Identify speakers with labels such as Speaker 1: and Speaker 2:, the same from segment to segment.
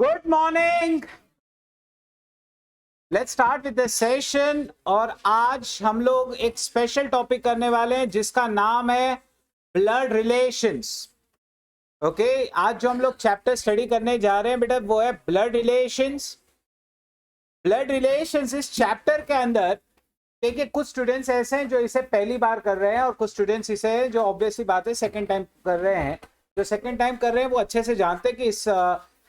Speaker 1: Good morning. Let's start with the session. और आज हम लोग एक स्पेशल टॉपिक करने वाले हैं जिसका नाम है ब्लड रिलेशंस। ओके, आज जो हम लोग चैप्टर स्टडी करने जा रहे हैं बेटा वो है ब्लड रिलेशंस। ब्लड रिलेशंस इस चैप्टर के अंदर देखिए, कुछ स्टूडेंट्स ऐसे हैं जो इसे पहली बार कर रहे हैं और कुछ स्टूडेंट्स इसे जो ऑब्वियसली बात है सेकंड टाइम कर रहे हैं। जो सेकंड टाइम कर रहे हैं वो अच्छे से जानते हैं कि इस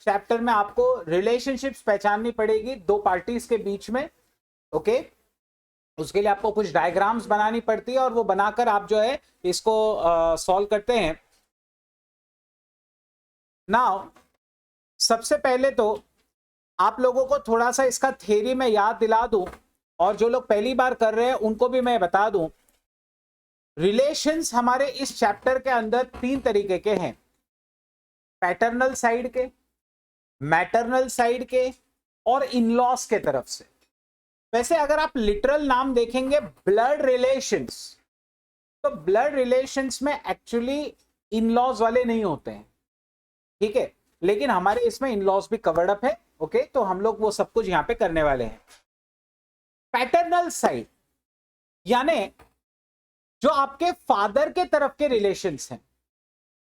Speaker 1: चैप्टर में आपको रिलेशनशिप्स पहचाननी पड़ेगी दो पार्टीज के बीच में। ओके, उसके लिए आपको कुछ डायग्राम्स बनानी पड़ती है और वो बनाकर आप जो है इसको सॉल्व करते हैं। नाउ सबसे पहले तो आप लोगों को थोड़ा सा इसका थ्योरी में याद दिला दूं और जो लोग पहली बार कर रहे हैं उनको भी मैं बता दूं। रिलेशंस हमारे इस चैप्टर के अंदर तीन तरीके के हैं, पैटर्नल साइड के, मैटरनल साइड के और इनलॉस के तरफ से। वैसे अगर आप लिटरल नाम देखेंगे ब्लड रिलेशंस, तो ब्लड रिलेशंस में एक्चुअली इनलॉस वाले नहीं होते हैं, ठीक है, लेकिन हमारे इसमें इनलॉस भी कवर्ड अप है। ओके, तो हम लोग वो सब कुछ यहां पे करने वाले हैं। पैटर्नल साइड यानी जो आपके फादर के तरफ के रिलेशंस हैं,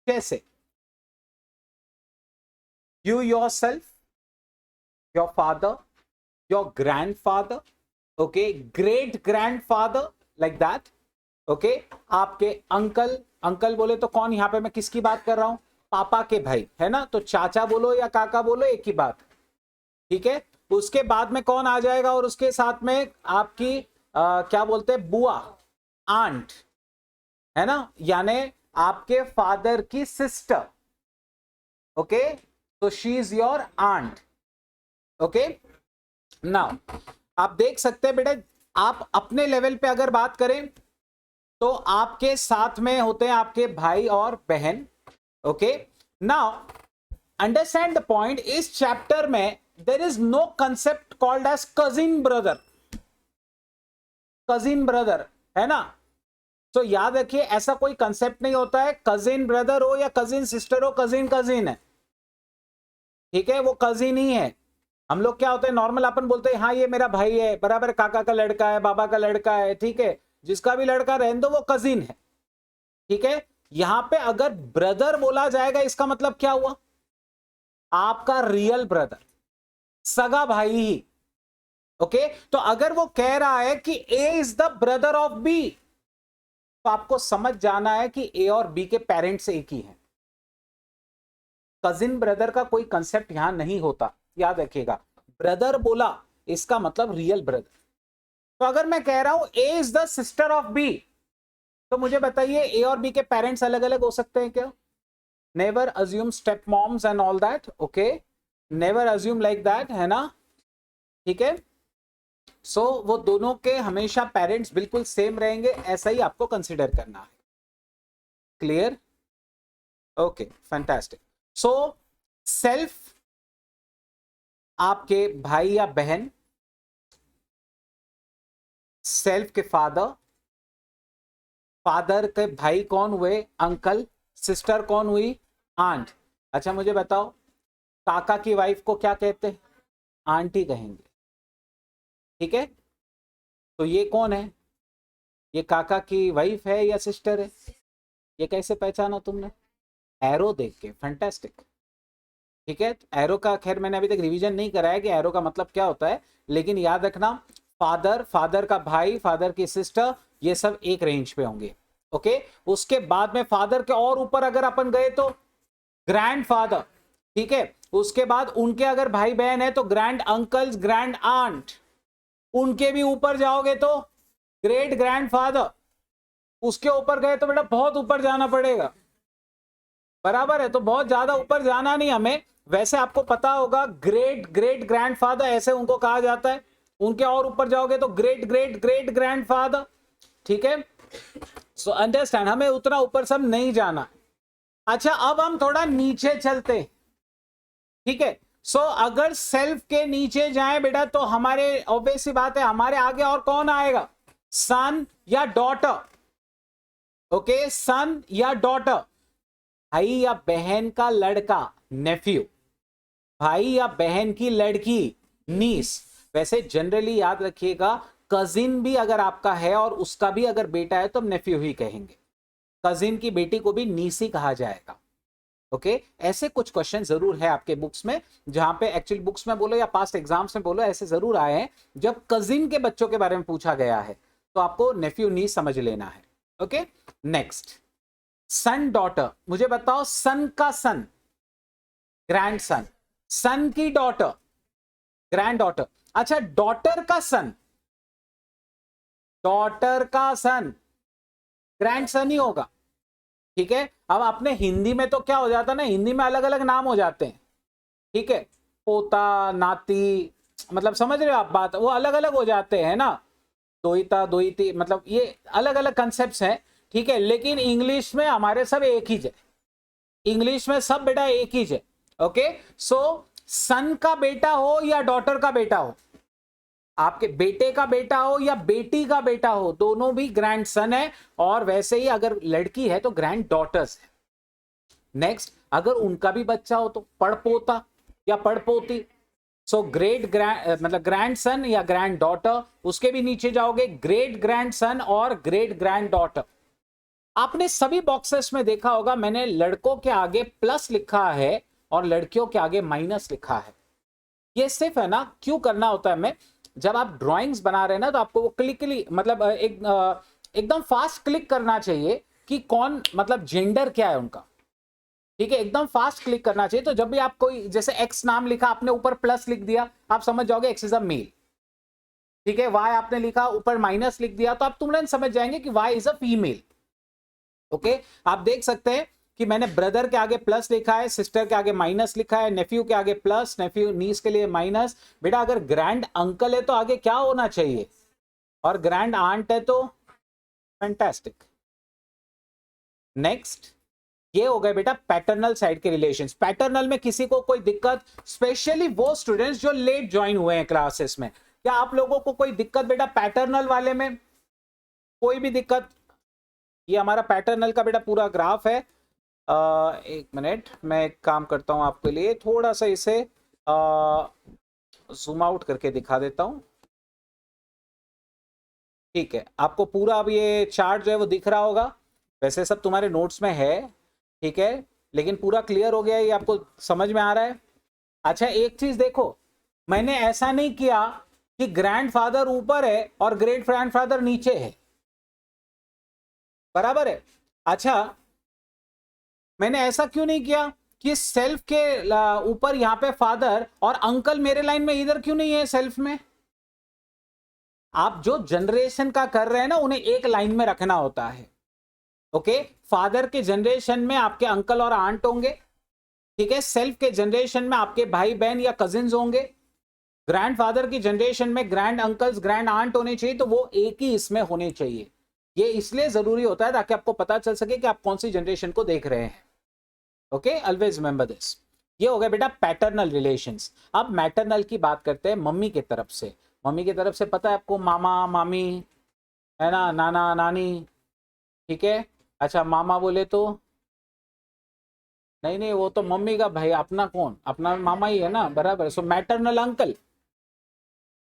Speaker 1: कैसे you yourself, your father, your grandfather, okay, great grandfather, like that. Okay, आपके अंकल, अंकल बोले तो कौन, यहां पे मैं किसकी बात कर रहा हूं, पापा के भाई, है ना, तो चाचा बोलो या काका बोलो एक ही बात, ठीक है। उसके बाद में कौन आ जाएगा और उसके साथ में आपकी क्या बोलते हैं, बुआ, आंट, है ना, यानी आपके फादर की सिस्टर। ओके, तो she is your aunt. Okay, now आप देख सकते हैं बेटा, आप अपने लेवल पे अगर बात करें तो आपके साथ में होते हैं आपके भाई और बहन। Okay, now understand the point, इस चैप्टर में there is no concept called as cousin brother. Cousin brother, है ना, तो याद रखिए ऐसा कोई कंसेप्ट नहीं होता है। कजिन ब्रदर हो या कजिन सिस्टर हो, कजिन कजिन है, ठीक है, वो कजिन ही है। हम लोग क्या होते हैं, नॉर्मल अपन बोलते हैं हाँ ये मेरा भाई है, बराबर, काका का लड़का है, बाबा का लड़का है, ठीक है, जिसका भी लड़का रहने दो वो कजिन है, ठीक है। यहां पे अगर ब्रदर बोला जाएगा इसका मतलब क्या हुआ, आपका रियल ब्रदर, सगा भाई ही। ओके, तो अगर वो कह रहा है कि A is the brother of B, तो आपको समझ जाना है कि ए और बी के पेरेंट्स एक ही हैं। कजिन ब्रदर का कोई कंसेप्ट यहां नहीं होता, याद रखिएगा। ब्रदर बोला इसका मतलब रियल ब्रदर। तो अगर मैं कह रहा हूं A is the sister of B, तो मुझे बताइए ए और बी के पेरेंट्स अलग अलग हो सकते हैं क्या? Never assume step moms and all that. Okay, never assume like that, है ना, ठीक है। सो वो दोनों के हमेशा पेरेंट्स बिल्कुल सेम रहेंगे, ऐसा ही आपको कंसिडर करना है। Clear? Okay, fantastic. So self आपके भाई या बहन, सेल्फ के फादर, फादर के भाई कौन हुए, अंकल, सिस्टर कौन हुई, आंट। अच्छा मुझे बताओ, काका की वाइफ को क्या कहते हैं, आंटी कहेंगे, ठीक है। तो ये कौन है, ये काका की वाइफ है या सिस्टर है, ये कैसे पहचाना तुमने, एरो देख के। फैंटास्टिक, ठीक है। एरो का खैर मैंने अभी तक रिवीजन नहीं कराया कि एरो का मतलब क्या होता है, लेकिन याद रखना फादर, फादर का भाई, फादर की सिस्टर, ये सब एक रेंज पे होंगे। ओके, उसके बाद में फादर के और ऊपर अगर अपन गए तो ग्रैंडफादर, ठीक है। उसके बाद उनके अगर भाई बहन है तो ग्रैंड अंकल्स, ग्रैंड आंट, उनके भी ऊपर जाओगे तो ग्रेट ग्रैंडफादर, उसके ऊपर गए तो बेटा बहुत ऊपर जाना पड़ेगा, बराबर है। तो बहुत ज्यादा ऊपर जाना नहीं हमें, वैसे आपको पता होगा ग्रेट ग्रेट ग्रैंडफादर ऐसे उनको कहा जाता है। उनके और ऊपर जाओगे तो ग्रेट ग्रेट ग्रेट ग्रैंडफादर, ठीक है। सो अंडरस्टैंड, हमें उतना ऊपर सब नहीं जाना। अच्छा अब हम थोड़ा नीचे चलते, ठीक है। सो अगर सेल्फ के नीचे जाएं बेटा तो हमारे ऑब्वियस सी बात है हमारे आगे और कौन आएगा, सन या डॉटर। ओके, सन या डॉटर, भाई या बहन का लड़का, नेफ्यू, भाई या बहन की लड़की, नीस। वैसे जनरली याद रखिएगा, कजिन भी अगर आपका है और उसका भी अगर बेटा है तो हम नेफ्यू ही कहेंगे, कजिन की बेटी को भी नीस ही कहा जाएगा। ओके ऐसे कुछ क्वेश्चन जरूर है आपके बुक्स में, जहां पे एक्चुअली बुक्स में बोलो या पास्ट एग्जाम्स में बोलो, ऐसे जरूर आए हैं जब कजिन के बच्चों के बारे में पूछा गया है, तो आपको नेफ्यू नीस समझ लेना है। ओके नेक्स्ट, सन डॉटर, मुझे बताओ सन का सन ग्रैंड सन, सन की डॉटर ग्रैंड डॉटर। अच्छा डॉटर का सन, डॉटर का सन ग्रैंड सन ही होगा, ठीक है। अब अपने हिंदी में तो क्या हो जाता है ना, हिंदी में अलग अलग नाम हो जाते हैं, ठीक है, पोता नाती, मतलब समझ रहे हो आप बात, वो अलग अलग हो जाते हैं ना, दोईता दोईती, मतलब ये अलग अलग कंसेप्ट हैं, ठीक है। लेकिन इंग्लिश में हमारे सब एक ही है, इंग्लिश में सब बेटा एक ही है। ओके सो सन का बेटा हो या डॉटर का बेटा हो, आपके बेटे का बेटा हो या बेटी का बेटा हो, दोनों भी ग्रैंड सन है, और वैसे ही अगर लड़की है तो ग्रैंड डॉटर्स है। नेक्स्ट, अगर उनका भी बच्चा हो तो पड़पोता या पड़पोती, सो ग्रेट ग्रैंड मतलब ग्रैंड सन या ग्रैंड डॉटर, उसके भी नीचे जाओगे ग्रेट ग्रैंड सन और ग्रेट ग्रैंड डॉटर। आपने सभी बॉक्सेस में देखा होगा, मैंने लड़कों के आगे प्लस लिखा है और लड़कियों के आगे माइनस लिखा है। ये सिर्फ है ना, क्यों करना होता है हमें, जब आप ड्राइंग्स बना रहे हैं ना, तो आपको वो क्लिकली मतलब एकदम फास्ट क्लिक करना चाहिए कि कौन मतलब जेंडर क्या है उनका, ठीक है, एकदम फास्ट क्लिक करना चाहिए। तो जब भी आप कोई जैसे एक्स नाम लिखा, आपने ऊपर प्लस लिख दिया, आप समझ जाओगे एक्स इज अ मेल, ठीक है। वाई आपने लिखा ऊपर माइनस लिख दिया, तो आप तुरंत समझ जाएंगे कि Y is a female. Okay आप देख सकते हैं कि मैंने ब्रदर के आगे प्लस लिखा है, सिस्टर के आगे माइनस लिखा है, नेफ्यू के आगे प्लस, नेफ्यू नीस के लिए माइनस। बेटा अगर ग्रैंड अंकल है तो आगे क्या होना चाहिए, और ग्रैंड आंट है तो फैंटास्टिक। नेक्स्ट, ये हो गए बेटा पैटर्नल साइड के रिलेशंस। पैटर्नल में किसी को कोई दिक्कत, स्पेशली वो स्टूडेंट्स जो लेट ज्वाइन हुए हैं क्लासेस में, क्या आप लोगों को कोई दिक्कत बेटा पैटर्नल वाले में, कोई भी दिक्कत? ये हमारा पैटर्नल का बेटा पूरा ग्राफ है। एक मिनट, मैं एक काम करता हूं आपके लिए, थोड़ा सा इसे जूम आउट करके दिखा देता हूं, ठीक है। आपको पूरा अब ये चार्ट जो है वो दिख रहा होगा, वैसे सब तुम्हारे नोट्स में है, ठीक है, लेकिन पूरा क्लियर हो गया, ये आपको समझ में आ रहा है। अच्छा एक चीज देखो, मैंने ऐसा नहीं किया कि ग्रैंडफादर ऊपर है और ग्रेट ग्रैंडफादर नीचे है, बराबर है। अच्छा मैंने ऐसा क्यों नहीं किया कि सेल्फ के ऊपर यहां पे फादर और अंकल मेरे लाइन में इधर क्यों नहीं है सेल्फ में? आप जो जनरेशन का कर रहे हैं ना, उन्हें एक लाइन में रखना होता है। ओके फादर के जनरेशन में आपके अंकल और आंट होंगे, ठीक है, सेल्फ के जनरेशन में आपके भाई बहन या कजिन्स होंगे, ग्रैंडफादर की जनरेशन में ग्रैंड अंकल्स ग्रैंड आंट होने चाहिए, तो वो एक ही इसमें होने चाहिए। ये इसलिए जरूरी होता है ताकि आपको पता चल सके कि आप कौन सी जनरेशन को देख रहे हैं। Okay always remember this. ये हो गया बेटा पैटर्नल रिलेशंस। अब मैटरनल की बात करते हैं, मम्मी की तरफ से। मम्मी की तरफ से पता है आपको, मामा मामी है ना, नाना नानी, ठीक है। अच्छा मामा बोले तो नहीं नहीं, वो तो मम्मी का भाई, अपना कौन, अपना मामा ही है ना, बराबर। सो मैटरनल अंकल,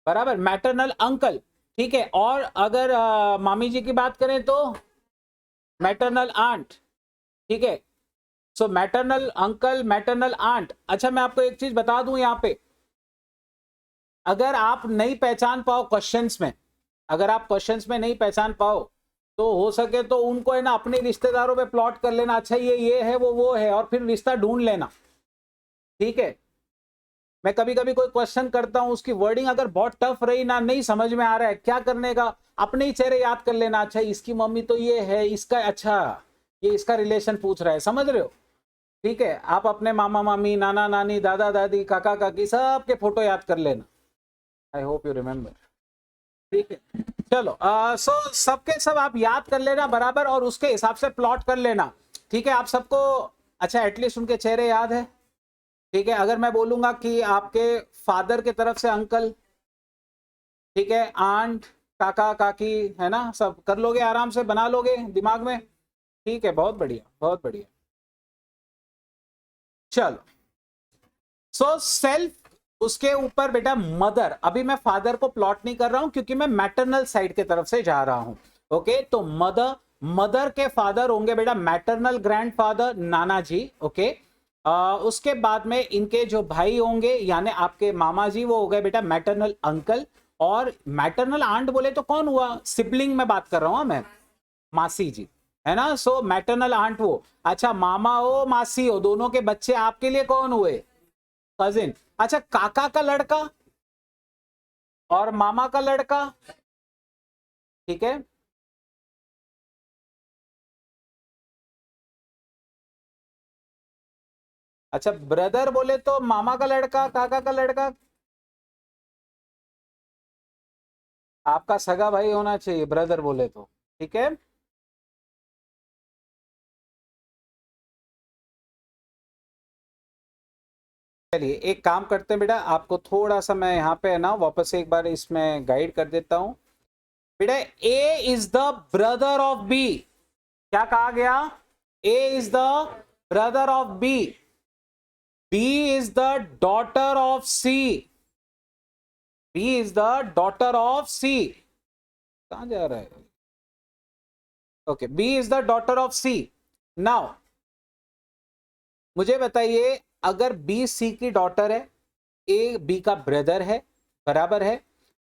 Speaker 1: बराबर, मैटरनल अंकल, ठीक है। और अगर मामी जी की बात करें तो मैटरनल आंट, ठीक है। सो मैटरनल अंकल मैटरनल आंट। अच्छा मैं आपको एक चीज बता दूं यहाँ पे, अगर आप नहीं पहचान पाओ क्वेश्चंस में, अगर आप क्वेश्चंस में नहीं पहचान पाओ, तो हो सके तो उनको है ना अपने रिश्तेदारों पे प्लॉट कर लेना, अच्छा ये है वो है, और फिर रिश्ता ढूंढ लेना, ठीक है। मैं कभी कभी कोई क्वेश्चन करता हूं, उसकी वर्डिंग अगर बहुत टफ रही ना, नहीं समझ में आ रहा है क्या करने का, अपने ही चेहरे याद कर लेना, अच्छा इसकी मम्मी तो ये है, इसका अच्छा ये इसका रिलेशन पूछ रहा है, समझ रहे हो, ठीक है। आप अपने मामा मामी नाना नानी दादा दादी काका काकी सबके फोटो याद कर लेना, आई होप यू रिमेम्बर, ठीक है। चलो सो सबके सब आप याद कर लेना बराबर, और उसके हिसाब से प्लॉट कर लेना, ठीक है आप सबको। अच्छा एटलीस्ट उनके चेहरे याद है, ठीक है। अगर मैं बोलूंगा कि आपके फादर के तरफ से अंकल, ठीक है, आंट काका काकी, है ना, सब कर लोगे, आराम से बना लोगे दिमाग में, ठीक है, बहुत बढ़िया बहुत बढ़िया। चलो सो सेल्फ, उसके ऊपर बेटा मदर, अभी मैं फादर को प्लॉट नहीं कर रहा हूं क्योंकि मैं मैटरनल साइड के तरफ से जा रहा हूं। ओके, तो मदर, मदर के फादर होंगे बेटा मैटरनल ग्रैंडफादर नाना जी। ओके, उसके बाद में इनके जो भाई होंगे यानी आपके मामा जी, वो हो गए बेटा मैटरनल अंकल। और मैटरनल आंट बोले तो कौन हुआ, सिबलिंग में बात कर रहा हूं मैं, मासी जी, है ना। सो मैटरनल आंट वो, अच्छा मामा हो मासी हो, दोनों के बच्चे आपके लिए कौन हुए, कजिन। अच्छा काका का लड़का और मामा का लड़का, ठीक है। अच्छा ब्रदर बोले तो मामा का लड़का, काका का लड़का, आपका सगा भाई होना चाहिए ब्रदर बोले तो, ठीक है। चलिए एक काम करते हैं बेटा, आपको थोड़ा सा मैं यहाँ पे है ना वापस से एक बार इसमें गाइड कर देता हूँ। बेटा A is the brother of B, क्या कहा गया, A is the brother of B, B is the daughter of C, B is the daughter of C, कहां जा रहा है, okay, B is the daughter of C. Now मुझे बताइए, अगर बी सी की डॉटर है, ए बी का ब्रदर है, बराबर है,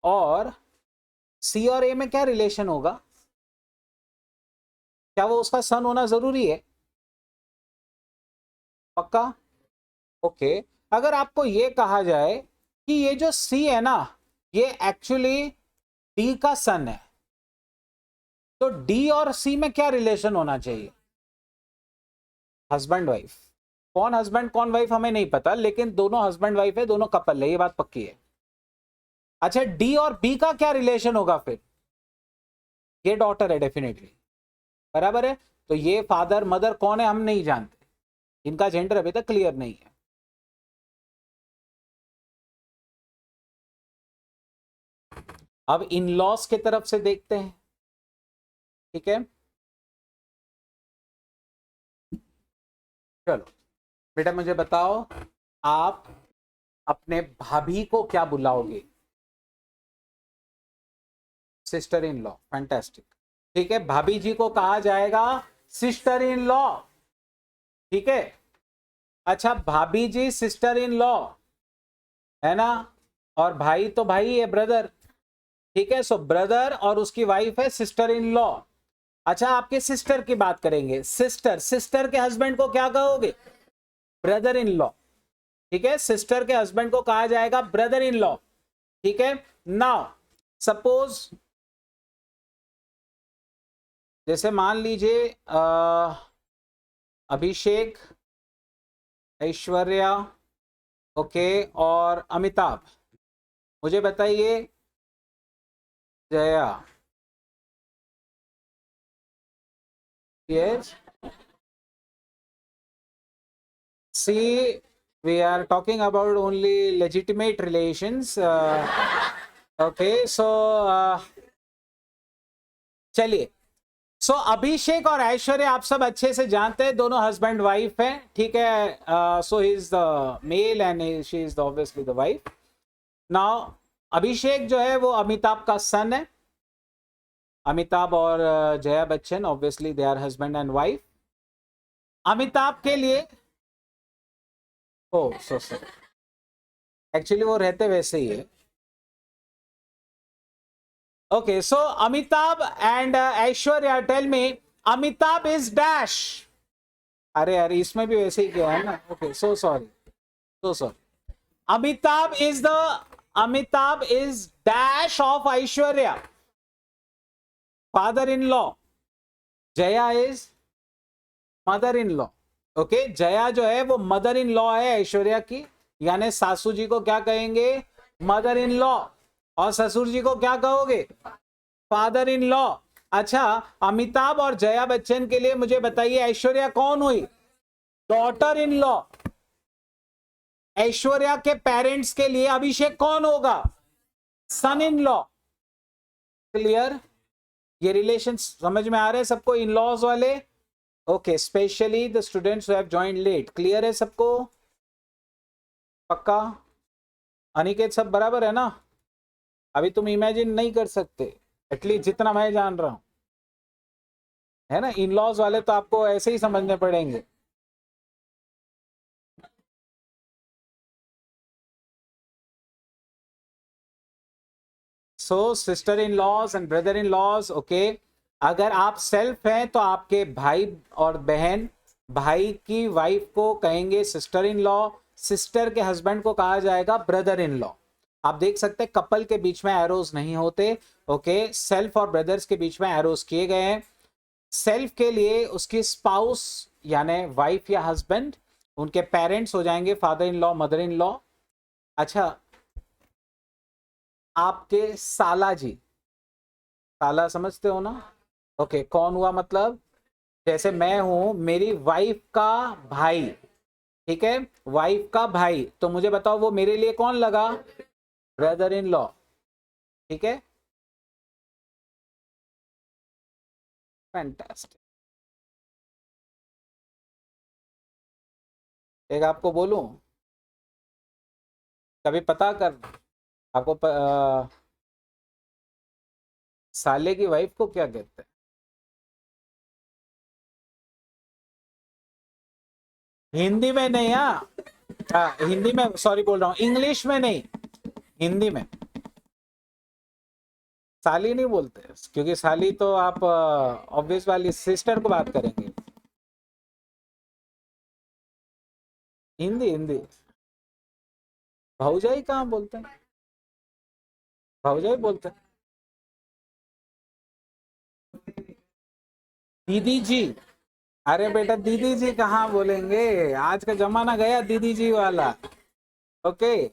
Speaker 1: और सी और ए में क्या रिलेशन होगा, क्या वो उसका सन होना जरूरी है, पक्का, ओके। अगर आपको ये कहा जाए कि ये जो सी है ना, ये एक्चुअली डी का सन है, तो डी और सी में क्या रिलेशन होना चाहिए, हस्बैंड वाइफ। कौन हस्बैंड कौन वाइफ हमें नहीं पता, लेकिन दोनों हस्बैंड वाइफ है, दोनों कपल है, ये बात पक्की है। अच्छा डी और बी का क्या रिलेशन होगा फिर, ये डॉटर है डेफिनेटली, बराबर है। तो ये फादर मदर कौन है हम नहीं जानते, इनका जेंडर अभी तक क्लियर नहीं है। अब इन लॉस के तरफ से देखते हैं, ठीक है। चलो बेटा मुझे बताओ, आप अपने भाभी को क्या बुलाओगे, सिस्टर इन लॉ, फैंटास्टिक, ठीक है। भाभी जी को कहा जाएगा सिस्टर इन लॉ, ठीक है। अच्छा भाभी जी सिस्टर इन लॉ, है ना, और भाई तो भाई है, ब्रदर, ठीक है। सो ब्रदर और उसकी वाइफ है सिस्टर इन लॉ। अच्छा आपके सिस्टर की बात करेंगे, सिस्टर, सिस्टर के हस्बैंड को क्या कहोगे, ब्रदर इन लॉ, ठीक है। सिस्टर के हस्बैंड को कहा जाएगा ब्रदर इन लॉ, ठीक है। नाउ सपोज, जैसे मान लीजिए अभिषेक, ऐश्वर्या, ओके, और अमिताभ, मुझे बताइए, Jaya, yes, see, we are talking about only legitimate relations, okay, so चलिए, सो अभिषेक और ऐश्वर्या आप सब अच्छे से जानते हैं, दोनों हस्बैंड वाइफ हैं, ठीक है। So he is the male and she is obviously the wife. Now Abhishek जो है वो अमिताभ का सन है, अमिताभ और Jaya Bachchan obviously they are husband and wife. Amitabh के लिए, ओ सो एक्चुअली वो रहते वैसे ही है, okay. So Amitabh and Aishwarya, tell me Amitabh is dash, अरे अरे इसमें भी वैसे ही किया है ना, okay, so sorry, so sorry. Amitabh is dash of Aishwarya, father in law, Jaya is mother in law, okay. Jaya जो है वो मदर इन लॉ है ऐश्वर्या की, यानी सासू जी को क्या कहेंगे, मदर इन लॉ, और ससुर जी को क्या कहोगे, फादर इन लॉ। अच्छा अमिताभ और जया बच्चन के लिए मुझे बताइए ऐश्वर्या कौन हुई, डॉटर इन लॉ। ऐश्वर्या के पेरेंट्स के लिए अभिषेक कौन होगा, सन इन लॉ। क्लियर, ये रिलेशन समझ में आ रहे हैं सबको, इन लॉज वाले, okay, specially the students who have joined late, clear है सबको। पक्का? अनिकेत सब बराबर है ना? अभी तुम इमेजिन नहीं कर सकते, एटलीस्ट जितना मैं जान रहा हूं, है ना? इन लॉज वाले तो आपको ऐसे ही समझने पड़ेंगे। So sister in laws and brother in laws, okay. अगर आप सेल्फ हैं तो आपके भाई और बहन, भाई की वाइफ को कहेंगे सिस्टर इन लॉ, सिस्टर के हस्बैंड को कहा जाएगा ब्रदर इन लॉ। आप देख सकते हैं कपल के बीच में एरोज नहीं होते, ओके। सेल्फ और ब्रदर्स के बीच में एरोज किए गए हैं। सेल्फ के लिए उसकी स्पाउस यानी वाइफ या हस्बैंड, उनके पेरेंट्स हो जाएंगे father in law, mother in law. अच्छा, आपके साला जी, साला समझते हो ना? ओके, कौन हुआ? मतलब जैसे मैं हूं मेरी वाइफ का भाई, ठीक है, वाइफ का भाई, तो मुझे बताओ वो मेरे लिए कौन लगा? ब्रदर इन लॉ, ठीक है। फैंटास्टिक। एक आपको बोलूं, कभी पता कर, आपको साले की वाइफ को क्या कहते हैं? हिंदी में नहीं, हिंदी में, सॉरी बोल रहा हूँ, इंग्लिश में नहीं, हिंदी में। साली नहीं बोलते, क्योंकि साली तो आप ऑब्वियस वाली सिस्टर को बात करेंगे। हिंदी, हिंदी। भाऊजाई कहाँ बोलते हैं? भाऊजाई बोलते हैं। दीदी जी। अरे बेटा, दीदी जी कहाँ बोलेंगे, आज का जमाना गया दीदी जी वाला। ओके,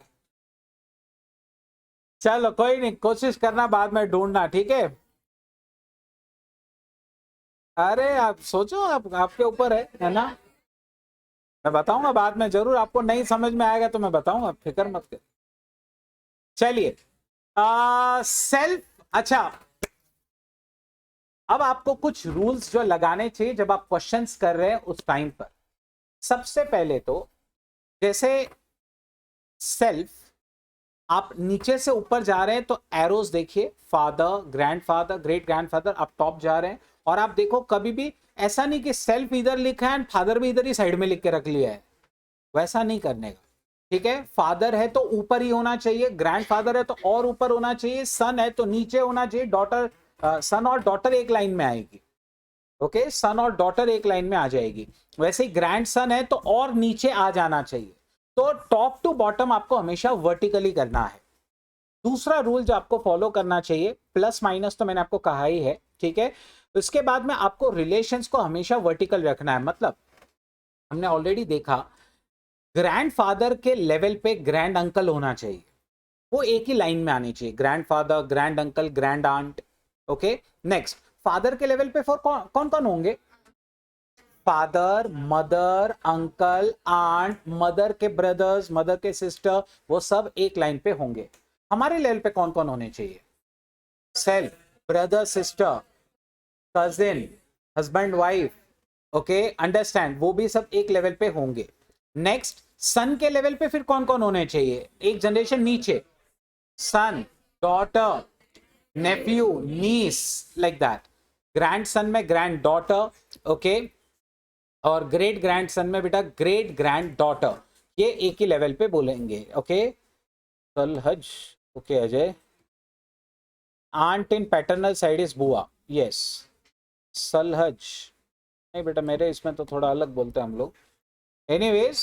Speaker 1: चलो कोई नहीं, कोशिश करना बाद में ढूंढना, ठीक है। अरे आप सोचो, आप आपके ऊपर है ना? मैं बताऊंगा बाद में, जरूर आपको नहीं समझ में आएगा तो मैं बताऊंगा, फिक्र मत कर। चलिए, सेल्फ। अच्छा, अब आपको कुछ रूल्स जो लगाने चाहिए जब आप क्वेश्चंस कर रहे हैं उस टाइम पर। सबसे पहले तो जैसे सेल्फ, आप नीचे से ऊपर जा रहे हैं तो एरोज देखिए, फादर, ग्रैंडफादर, ग्रेट ग्रैंडफादर, आप टॉप जा रहे हैं। और आप देखो कभी भी ऐसा नहीं कि सेल्फ इधर लिखा है फादर भी इधर ही साइड में लिख के रख लिया है, वैसा नहीं करने का, ठीक है। फादर है तो ऊपर ही होना चाहिए, ग्रैंडफादर है तो और ऊपर होना चाहिए, सन है तो नीचे होना चाहिए, डॉटर, सन और डॉटर एक लाइन में आएगी, ओके, सन और डॉटर एक लाइन में आ जाएगी। वैसे ही ग्रैंड सन है तो और नीचे आ जाना चाहिए। तो टॉप टू बॉटम आपको हमेशा वर्टिकली करना है। दूसरा रूल जो आपको फॉलो करना चाहिए, प्लस माइनस तो मैंने आपको कहा ही है, ठीक है। उसके बाद में आपको रिलेशंस को हमेशा वर्टिकल रखना है। मतलब हमने ऑलरेडी देखा, ग्रैंडफादर के लेवल पे ग्रैंड अंकल होना चाहिए, वो एक ही लाइन में आनी चाहिए, grandfather, grand uncle, grand aunt, okay. Next, father के लेवल पे फॉर कौन कौन होंगे? Father, mother, uncle, aunt, mother के ब्रदर्स, मदर के सिस्टर, वो सब एक लाइन पे होंगे। हमारे लेवल पे कौन कौन होने चाहिए? Self, brother, sister, cousin, husband, wife, okay, understand, वो भी सब एक लेवल पे होंगे। नेक्स्ट, सन के लेवल पे फिर कौन कौन होने चाहिए? एक जनरेशन नीचे, son, daughter, nephew, niece, like that. Grandson में ग्रैंड डॉटर, ओके, और ग्रेट ग्रैंड सन में बेटा ग्रेट ग्रैंड डॉटर, ये एक ही लेवल पे बोलेंगे, ओके। सलहज, okay Ajay. Aunt in paternal side is bua, yes. सलहज नहीं बेटा, मेरे इसमें तो थोड़ा अलग बोलते हैं हम लोग। Anyways,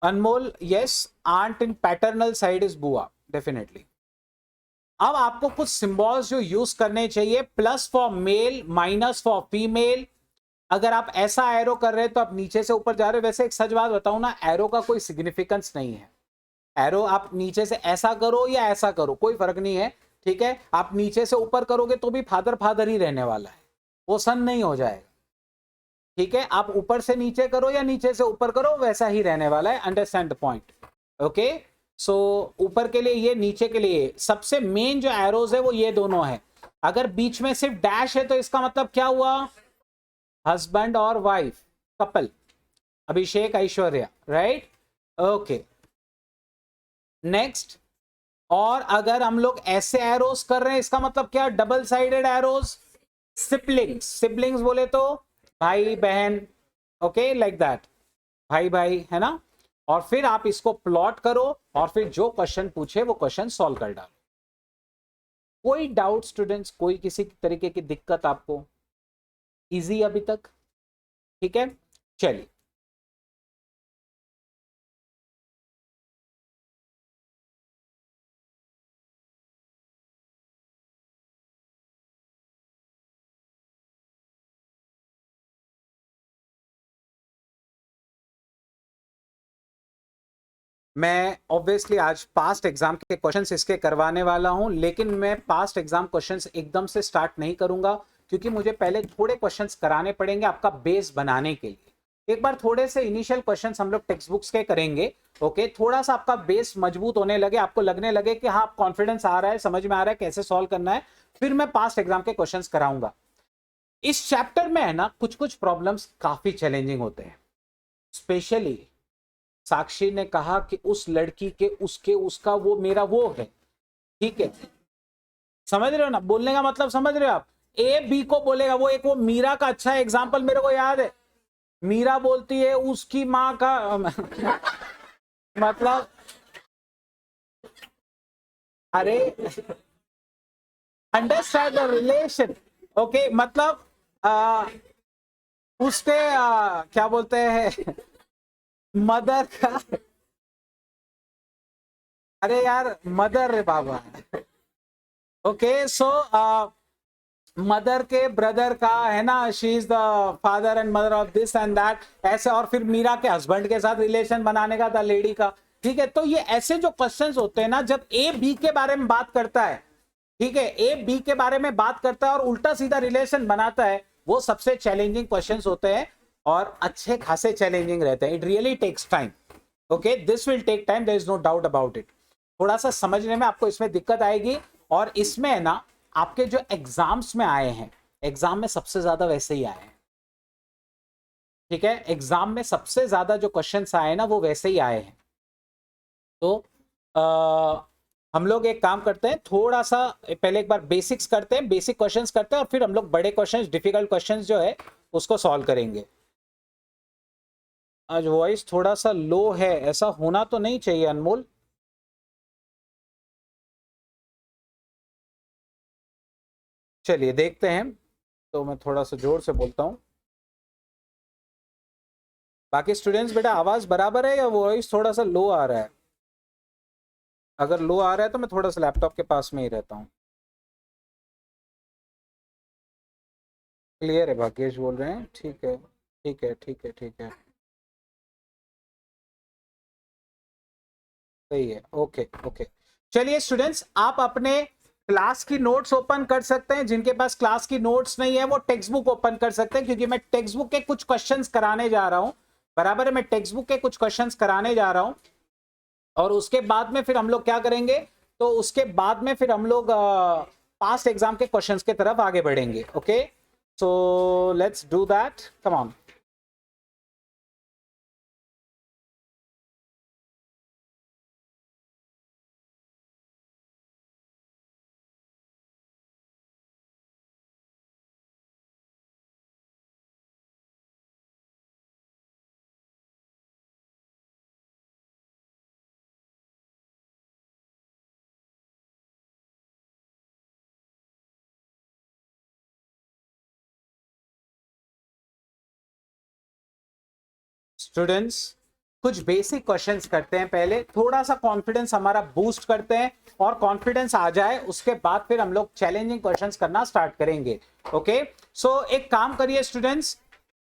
Speaker 1: Anmol, yes, aunt in paternal side is bua, definitely. अब आपको कुछ सिंबल्स जो यूज करने चाहिए, plus for male, minus for female. अगर आप ऐसा एरो कर रहे हैं तो आप नीचे से ऊपर जा रहे हो। वैसे एक सच बात बताऊं ना, एरो का कोई सिग्निफिकेंस नहीं है। एरो आप नीचे से ऐसा करो या ऐसा करो, कोई फर्क नहीं है, ठीक है। आप नीचे से ऊपर करोगे तो भी फादर फादर ही रहने वाला है, वो सन नहीं हो जाएगा, ठीक है। आप ऊपर से नीचे करो या नीचे से ऊपर करो, वैसा ही रहने वाला है। Understand the point, okay. सो ऊपर के लिए ये, नीचे के लिए, सबसे मेन जो एरोज है वो ये दोनों है। अगर बीच में सिर्फ डैश है तो इसका मतलब क्या हुआ? हस्बैंड और वाइफ, कपल, अभिषेक, ऐश्वर्या, राइट। ओके नेक्स्ट, और अगर हम लोग ऐसे एरोस कर रहे हैं इसका मतलब क्या, double sided arrows, siblings, siblings बोले तो भाई बहन, ओके लाइक दैट, भाई भाई है ना। और फिर आप इसको प्लॉट करो और फिर जो क्वेश्चन पूछे वो क्वेश्चन सॉल्व कर डालो। कोई डाउट स्टूडेंट्स, कोई किसी तरीके की दिक्कत आपको, इजी अभी तक, ठीक है चलिए। मैं ऑब्वियसली आज पास्ट एग्जाम के क्वेश्चंस इसके करवाने वाला हूं, लेकिन मैं पास्ट एग्जाम क्वेश्चंस एकदम से स्टार्ट नहीं करूंगा, क्योंकि मुझे पहले थोड़े क्वेश्चंस कराने पड़ेंगे आपका बेस बनाने के लिए। एक बार थोड़े से इनिशियल क्वेश्चंस हम लोग टेक्स्ट बुक्स के करेंगे, ओके, थोड़ा सा आपका बेस मजबूत होने लगे, आपको लगने लगे कि हाँ कॉन्फिडेंस आ रहा है, समझ में आ रहा है कैसे सॉल्व करना है, फिर मैं पास्ट एग्जाम के क्वेश्चन कराऊंगा। इस चैप्टर में है ना कुछ कुछ प्रॉब्लम्स काफी चैलेंजिंग होते हैं। स्पेशली साक्षी ने कहा कि उस लड़की के उसके उसका वो मेरा वो है, ठीक है, समझ रहे हो ना, बोलने का मतलब समझ रहे हो आप, ए बी को बोलेगा, वो एक वो मीरा का अच्छा एग्जांपल मेरे को याद है, मीरा बोलती है उसकी माँ का मतलब, अरे अंडरस्टैंड द रिलेशन, ओके, मतलब उसके क्या बोलते हैं मदर का, अरे यार मदर रे बाबा, ओके सो मदर के ब्रदर का है ना, she is the father and mother of this and that, ऐसे, और फिर मीरा के हस्बैंड के साथ रिलेशन बनाने का था लेडी का, ठीक है। तो ये ऐसे जो क्वेश्चंस होते हैं ना, जब ए बी के बारे में बात करता है, ठीक है, ए बी के बारे में बात करता है और उल्टा सीधा रिलेशन बनाता है, वो सबसे चैलेंजिंग क्वेश्चंस होते हैं और अच्छे खासे चैलेंजिंग रहते हैं। It really takes time, okay, this will take time, there is no doubt about it. थोड़ा सा समझने में आपको इसमें दिक्कत आएगी, और इसमें है ना आपके जो एग्जाम्स में आए हैं, एग्जाम में सबसे ज्यादा वैसे ही आए हैं, ठीक है, एग्जाम में सबसे ज्यादा जो क्वेश्चंस आए हैं ना वो वैसे ही आए हैं। तो हम लोग एक काम करते हैं, थोड़ा सा पहले एक बार बेसिक्स करते हैं, बेसिक क्वेश्चंस करते हैं, और फिर हम लोग बड़े क्वेश्चंस, डिफिकल्ट क्वेश्चंस जो है उसको सॉल्व करेंगे। आज वॉइस थोड़ा सा लो है, ऐसा होना तो नहीं चाहिए अनमोल। चलिए देखते हैं, तो मैं थोड़ा सा जोर से बोलता हूँ। बाकी स्टूडेंट्स बेटा आवाज बराबर है या वॉइस थोड़ा सा लो आ रहा है? अगर लो आ रहा है तो मैं थोड़ा सा लैपटॉप के पास में ही रहता हूँ। क्लियर है, भाग्येश बोल रहे हैं, ठीक है ठीक है ठीक है ठीक है, सही है, ओके ओके। चलिए स्टूडेंट्स, आप अपने क्लास की नोट्स ओपन कर सकते हैं, जिनके पास क्लास की नोट्स नहीं है वो टेक्स्ट बुक ओपन कर सकते हैं, क्योंकि मैं टेक्स्ट बुक के कुछ क्वेश्चंस कराने जा रहा हूं, बराबर है, मैं टेक्स्ट बुक के कुछ क्वेश्चंस कराने जा रहा हूं, और उसके बाद में फिर हम लोग क्या करेंगे, तो उसके बाद में फिर हम लोग पास्ट एग्जाम के क्वेश्चंस के तरफ आगे बढ़ेंगे, okay, so let's do that, come on. Students कुछ बेसिक क्वेश्चंस करते हैं, पहले थोड़ा सा कॉन्फिडेंस हमारा बूस्ट करते हैं, और कॉन्फिडेंस आ जाए उसके बाद फिर हम लोग चैलेंजिंग क्वेश्चंस करना स्टार्ट करेंगे, ओके। सो एक काम करिए स्टूडेंट्स,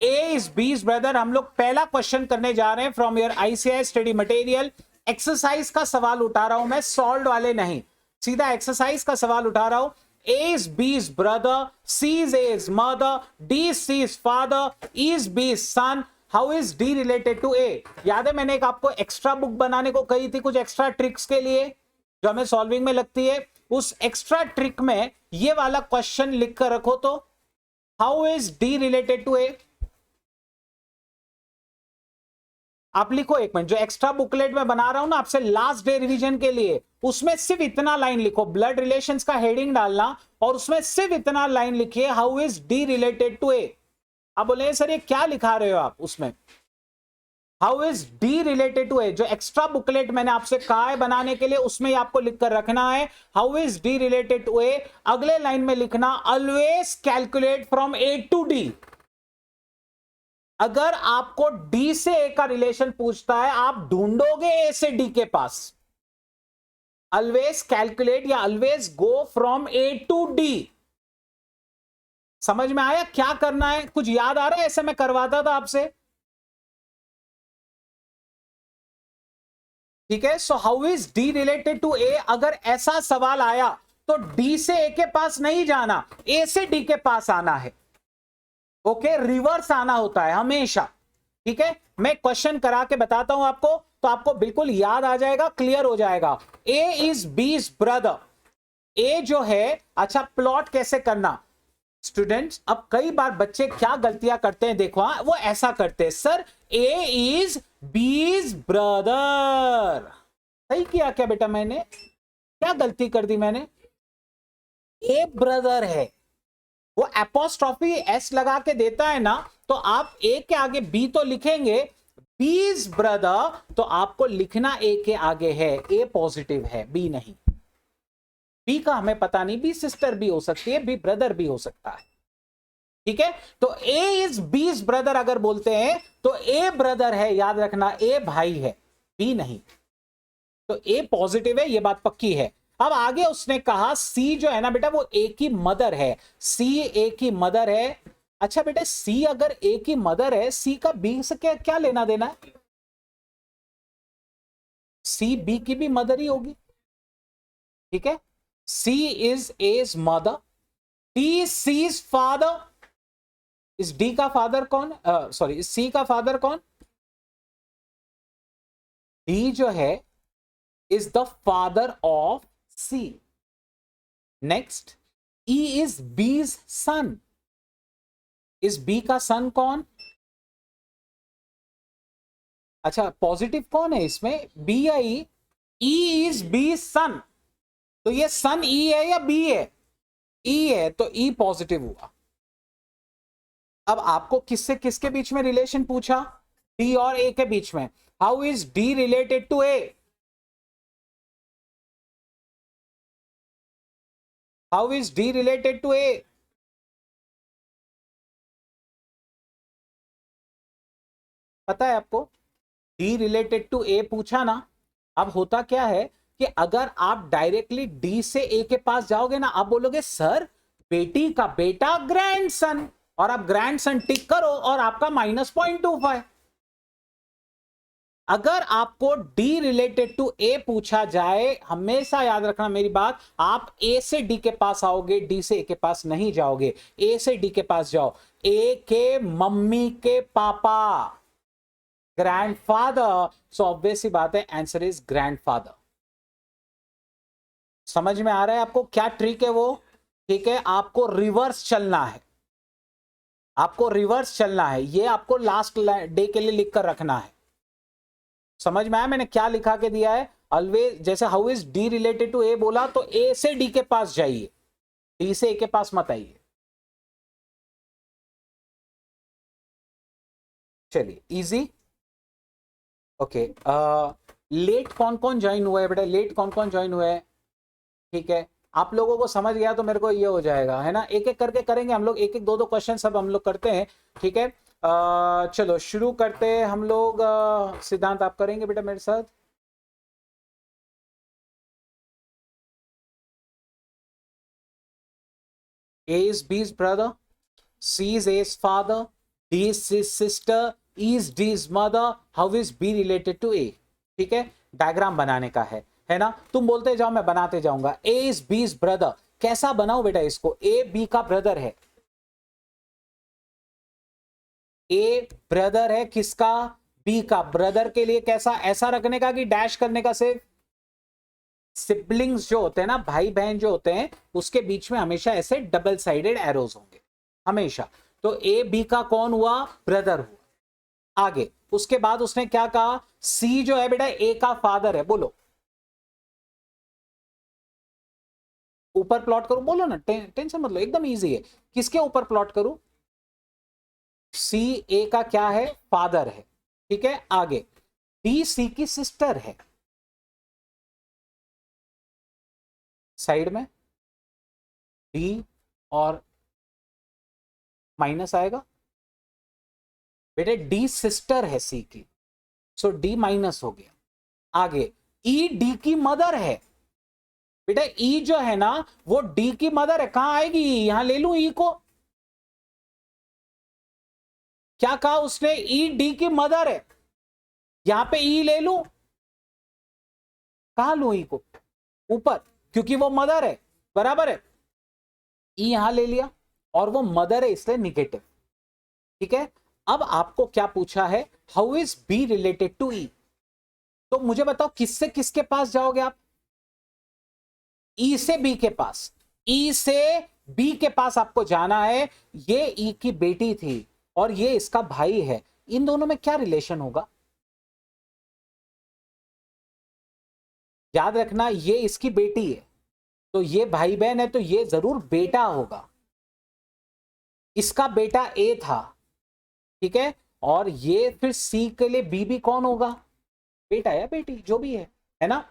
Speaker 1: ए इज बीज ब्रदर, हम लोग पहला क्वेश्चन करने जा रहे हैं from your ICI study material. Exercise का सवाल उठा रहा हूं मैं, सॉल्व वाले नहीं, सीधा एक्सरसाइज का सवाल उठा रहा हूं। A is B's brother, C is A's mother, D is C's father, E is B's son. How is D related to A? याद है मैंने एक आपको एक्स्ट्रा बुक बनाने को कही थी कुछ एक्स्ट्रा ट्रिक्स के लिए जो हमें सॉल्विंग में लगती है, उस एक्स्ट्रा ट्रिक में ये वाला क्वेश्चन लिख कर रखो, तो how is D related to A? आप लिखो एक मिनट, जो एक्स्ट्रा बुकलेट में बना रहा हूं ना आपसे लास्ट डे रिवीजन के लिए, उसमें सिर्फ इतना लाइन लिखो, ब्लड रिलेशंस का हेडिंग डालना और उसमें सिर्फ इतना लाइन लिखिए, how is D related to A. आप बोले सर ये क्या लिखा रहे हो आप उसमें, how is D related to A, जो एक्स्ट्रा बुकलेट मैंने आपसे कहा है बनाने के लिए उसमें आपको लिखकर रखना है, how is D related to A. अगले लाइन में लिखना always calculate from A to D. अगर आपको डी से ए का रिलेशन पूछता है, आप ढूंढोगे ए से डी के पास। ऑलवेज कैलकुलेट या always go from A to D. समझ में आया क्या करना है? कुछ याद आ रहा है? ऐसे मैं करवाता था आपसे, ठीक है। So how is D related to A, अगर ऐसा सवाल आया तो डी से ए के पास नहीं जाना, ए से डी के पास आना है। ओके, रिवर्स आना होता है हमेशा, ठीक है। मैं क्वेश्चन करा के बताता हूं आपको, तो आपको बिल्कुल याद आ जाएगा, क्लियर हो जाएगा। ए इज बीज ब्रदर, ए जो है, अच्छा प्लॉट कैसे करना स्टूडेंट्स, अब कई बार बच्चे क्या गलतियां करते हैं देखो, वो ऐसा करते हैं, सर ए इज बीज ब्रदर। सही किया क्या बेटा मैंने? क्या गलती कर दी मैंने? ए ब्रदर है, वो एपोस्ट्रॉफी एस लगा के देता है ना, तो आप ए के आगे बी तो लिखेंगे, बीज ब्रदर, तो आपको लिखना ए के आगे है, ए पॉजिटिव है, बी नहीं। बी का हमें पता नहीं, बी सिस्टर भी हो सकती है, बी ब्रदर भी हो सकता है, ठीक है। तो ए इज बीज ब्रदर अगर बोलते हैं तो ए ब्रदर है, याद रखना, ए भाई है, बी नहीं। तो ए पॉजिटिव है, ये बात पक्की है। अब आगे उसने कहा सी जो है ना बेटा, वो ए की मदर है, सी ए की मदर है। अच्छा बेटा, सी अगर ए की मदर है, सी का बी से क्या क्या लेना देना है? सी बी की भी मदर ही होगी, ठीक है। C is A's mother, D C's father. इस डी का फादर कौन, सॉरी सी का फादर कौन? डी जो है is the father of C. Next, E is B's son, इस बी का सन कौन? अच्छा पॉजिटिव कौन है इसमें, बी या ई? ई इज बी सन, तो ये सन ई है या बी है? ई है, तो ई पॉजिटिव हुआ। अब आपको किससे किसके बीच में रिलेशन पूछा? डी और ए के बीच में। How is D related to A? How is D related to A? पता है आपको? डी रिलेटेड टू ए पूछा ना, अब होता क्या है कि अगर आप डायरेक्टली डी से ए के पास जाओगे ना, आप बोलोगे सर बेटी का बेटा ग्रैंडसन, और आप ग्रैंडसन टिक करो और आपका -0.25। अगर आपको डी रिलेटेड टू ए पूछा जाए, हमेशा याद रखना मेरी बात, आप ए से डी के पास आओगे, डी से ए के पास नहीं जाओगे, ए से डी के पास जाओ। ए के मम्मी के पापा, ग्रैंडफादर, सो ऑब्वियस सी बात है आंसर इज ग्रैंडफादर। समझ में आ रहा है आपको क्या ट्रिक है वो? ठीक है, आपको रिवर्स चलना है, आपको रिवर्स चलना है, ये आपको लास्ट डे के लिए लिख कर रखना है। समझ में आया मैंने क्या लिखा के दिया है? ऑलवेज, जैसे how is D related to A बोला, तो ए से डी के पास जाइए, डी से ए के पास मत आइए। चलिए इजी। ओके, लेट कौन कौन ज्वाइन हुआ है बेटा? लेट कौन कौन ज्वाइन हुआ है? ठीक है, आप लोगों को समझ गया तो मेरे को ये हो जाएगा, है ना। एक एक करके करेंगे हम लोग, एक एक दो दो क्वेश्चन सब हम लोग करते हैं, ठीक है। चलो शुरू करते हैं हम लोग। सिद्धांत आप करेंगे बेटा मेरे साथ? A is B's brother, C is A's father, D is C's sister, E is D's mother. How is B related to A? ठीक है, डायग्राम बनाने का है ना। तुम बोलते जाओ मैं बनाते जाऊंगा। A is B's brother, कैसा बनाओ बेटा इसको? A B का ब्रदर है, A ब्रदर है किसका? B का। ब्रदर के लिए कैसा, ऐसा रखने का कि डैश करने का? सिर्फ सिबलिंग्स जो होते हैं ना, भाई बहन जो होते हैं, उसके बीच में हमेशा ऐसे डबल साइडेड एरोज होंगे हमेशा। तो ए बी का कौन हुआ? ब्रदर हुआ। आगे उसके बाद उसने क्या कहा, सी जो है बेटा ए का फादर है, बोलो ऊपर प्लॉट करूं, बोलो ना, टेंशन मत लो, एकदम इजी है। किसके ऊपर प्लॉट करूं, सी ए का क्या है, फादर है, ठीक है। आगे डी सी की सिस्टर है, साइड में डी और माइनस आएगा बेटे, डी सिस्टर है सी की, सो डी माइनस हो गया। आगे ई डी की मदर है बेटा, ई जो है ना वो डी की मदर है, कहां आएगी, यहां ले लू ई को, क्या कहा उसने, ई डी की मदर है, यहां पे ई ले लू, कहां लू ई को, ऊपर, क्योंकि वो मदर है, बराबर है, ई यहां ले लिया और वो मदर है इसलिए निगेटिव, ठीक है। अब आपको क्या पूछा है, how is B related to E, तो मुझे बताओ किससे किसके पास जाओगे आप, ई से बी के पास, ई से बी के पास आपको जाना है, ये ई की बेटी थी और ये इसका भाई है, इन दोनों में क्या रिलेशन होगा, याद रखना ये इसकी बेटी है तो ये भाई बहन है तो ये जरूर बेटा होगा, इसका बेटा ए था, ठीक है, और ये फिर सी के लिए बी भी कौन होगा, बेटा या बेटी जो भी है ना।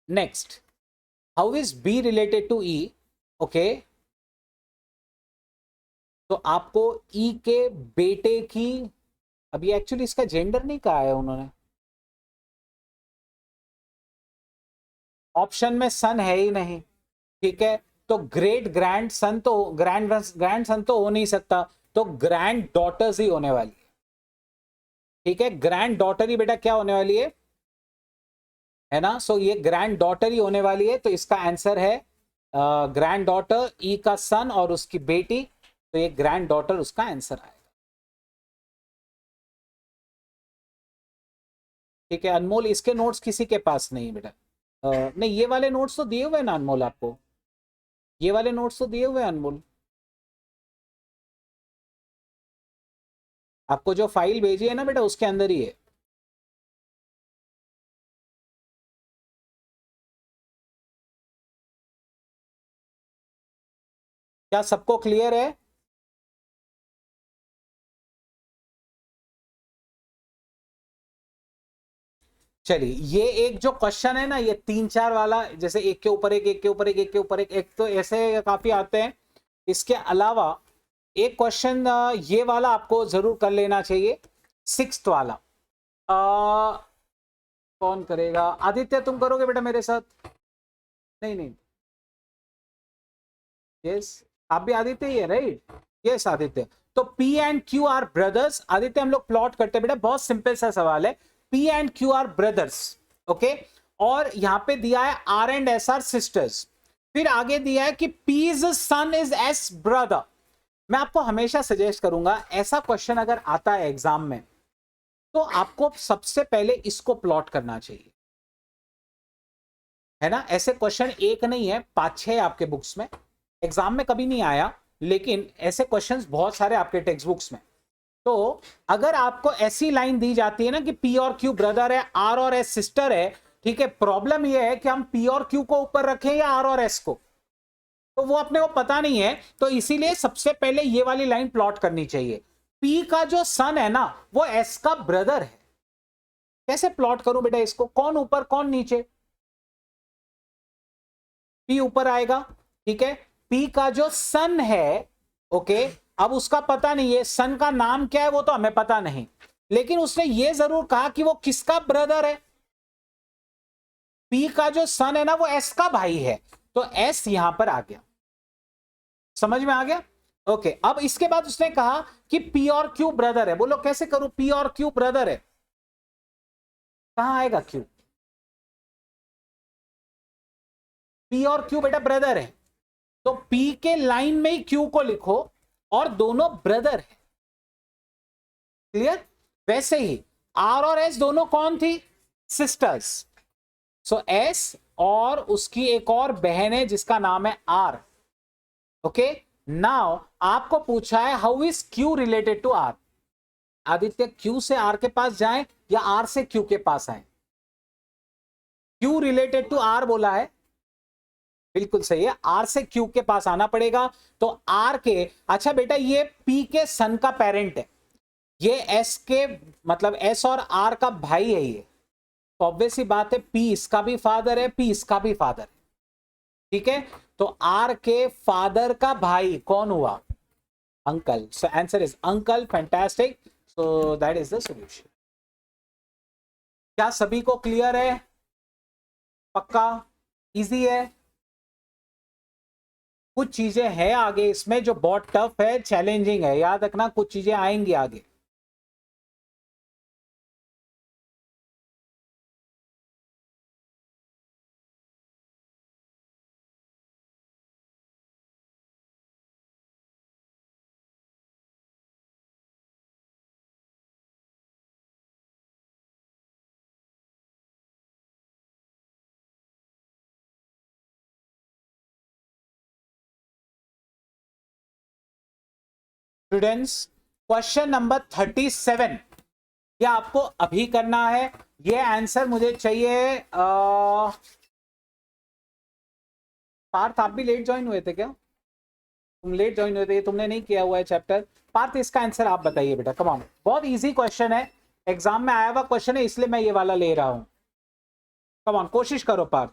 Speaker 1: Next, how is B related to E, okay, तो आपको ई के बेटे की, अभी एक्चुअली इसका जेंडर नहीं कहा है उन्होंने, ऑप्शन में सन है ही नहीं, ठीक है, तो ग्रेट ग्रैंड सन तो, ग्रैंड सन तो हो नहीं सकता, तो ग्रैंड डॉटर्स ही होने वाली है, ठीक है, ग्रैंड डॉटर ही बेटा क्या होने वाली है ना, सो ये ग्रैंड डॉटर ही होने वाली है, तो इसका आंसर है ग्रैंड डॉटर, ई का सन और उसकी बेटी, तो ये ग्रैंड डॉटर उसका आंसर आएगा, ठीक है। अनमोल इसके नोट्स किसी के पास नहीं बेटा, नहीं ये वाले नोट्स तो दिए हुए हैं ना अनमोल आपको, ये वाले नोट्स तो दिए हुए हैं अनमोल, आपको जो फाइल भेजी है ना बेटा उसके अंदर ही है, क्या सबको क्लियर है, चलिए ये एक जो क्वेश्चन है ना, ये 3-4 वाला, जैसे एक के ऊपर एक, एक के ऊपर एक, एक के ऊपर एक तो ऐसे काफी आते हैं, इसके अलावा एक क्वेश्चन ये वाला आपको जरूर कर लेना चाहिए, 6th वाला, कौन करेगा, आदित्य तुम करोगे बेटा मेरे साथ, नहीं नहीं, यस आप भी आदित्य ही है राइट, यस आदित्य, तो P and Q are brothers, Aditya हम लोग प्लॉट करते हैं बेटा, बहुत सिंपल सा सवाल है, P and Q are brothers, okay, और यहां पे दिया है R and S are sisters, फिर आगे दिया है कि P's sun is S brother. मैं आपको हमेशा सजेस्ट करूंगा ऐसा क्वेश्चन अगर आता है एग्जाम में तो आपको सबसे पहले इसको प्लॉट करना चाहिए, है ना, ऐसे क्वेश्चन एक नहीं है 5-6 आपके बुक्स में, एग्जाम में कभी नहीं आया लेकिन ऐसे क्वेश्चंस बहुत सारे आपके टेक्स्ट बुक्स में, तो अगर आपको ऐसी लाइन दी जाती है ना कि P और Q ब्रदर है, R और S सिस्टर है, ठीक है, प्रॉब्लम यह है कि हम P और Q को ऊपर रखें या R और S को, तो वो अपने को पता नहीं है, तो इसीलिए सबसे पहले ये वाली लाइन प्लॉट करनी चाहिए, P का जो सन है ना वो S का ब्रदर है, कैसे प्लॉट करूं बेटा इसको, कौन ऊपर कौन नीचे, P ऊपर आएगा, ठीक है, P का जो सन है, ओके, अब उसका पता नहीं है सन का नाम क्या है वो तो हमें पता नहीं, लेकिन उसने ये जरूर कहा कि वो किसका ब्रदर है, P का जो सन है ना वो S का भाई है, तो S यहां पर आ गया, समझ में आ गया, ओके। अब इसके बाद उसने कहा कि P और Q ब्रदर है, बोलो कैसे करूं, P और Q ब्रदर है, कहां आएगा Q, P और Q बेटा ब्रदर है, तो P के लाइन में ही Q को लिखो और दोनों ब्रदर है, क्लियर, वैसे ही R और S दोनों कौन थी, सिस्टर्स, सो S और उसकी एक और बहन है जिसका नाम है R, ओके। नाउ आपको पूछा है how is Q related to R, Aditya Q से आर के पास जाएं या आर से क्यू के पास आए? क्यू रिलेटेड टू आर बोला है, बिल्कुल सही है, आर से क्यू के पास आना पड़ेगा। तो आर के, अच्छा बेटा ये पी के सन का पेरेंट है, ये एस के मतलब एस और आर का भाई है ये, तो ऑब्वियस ही बात है पी इसका भी फादर है, पी इसका भी फादर है, ठीक है। तो आर के फादर का भाई कौन हुआ? Uncle. So answer is uncle, fantastic. So that is the solution. क्या सभी को क्लियर है? पक्का? इजी है? कुछ चीजें हैं आगे इसमें जो बहुत टफ है, चैलेंजिंग है, याद रखना कुछ चीजें आएंगी आगे। स्टूडेंट्स, क्वेश्चन नंबर 37 ये आपको अभी करना है। ये आंसर मुझे चाहिए। पार्थ आप भी लेट ज्वाइन हुए थे क्या? तुम लेट ज्वाइन हुए थे, तुमने नहीं किया हुआ है चैप्टर। पार्थ इसका आंसर आप बताइए बेटा, कम ऑन, बहुत इजी क्वेश्चन है, एग्जाम में आया हुआ क्वेश्चन है, इसलिए मैं ये वाला ले रहा हूं। कम ऑन, कोशिश करो पार्थ।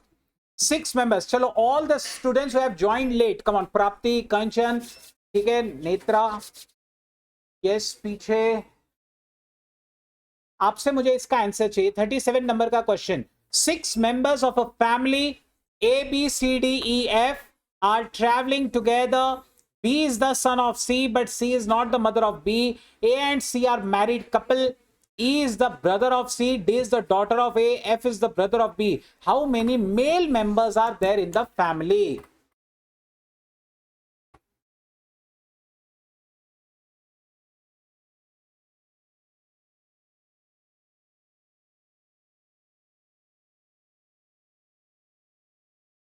Speaker 1: 6 मेंबर्स, चलो all the students who have joined late, come on, Prapti, Kanchan, ठीक है, नेत्रा, यस, पीछे आपसे मुझे इसका आंसर चाहिए। 37 नंबर का question. 6 members of a family A B C D E F are traveling together. B is the son of C, but C is not the mother of B. A and C are married couple. E is the brother of C, D is the daughter of A, F is the brother of B. How many male members are there in the family?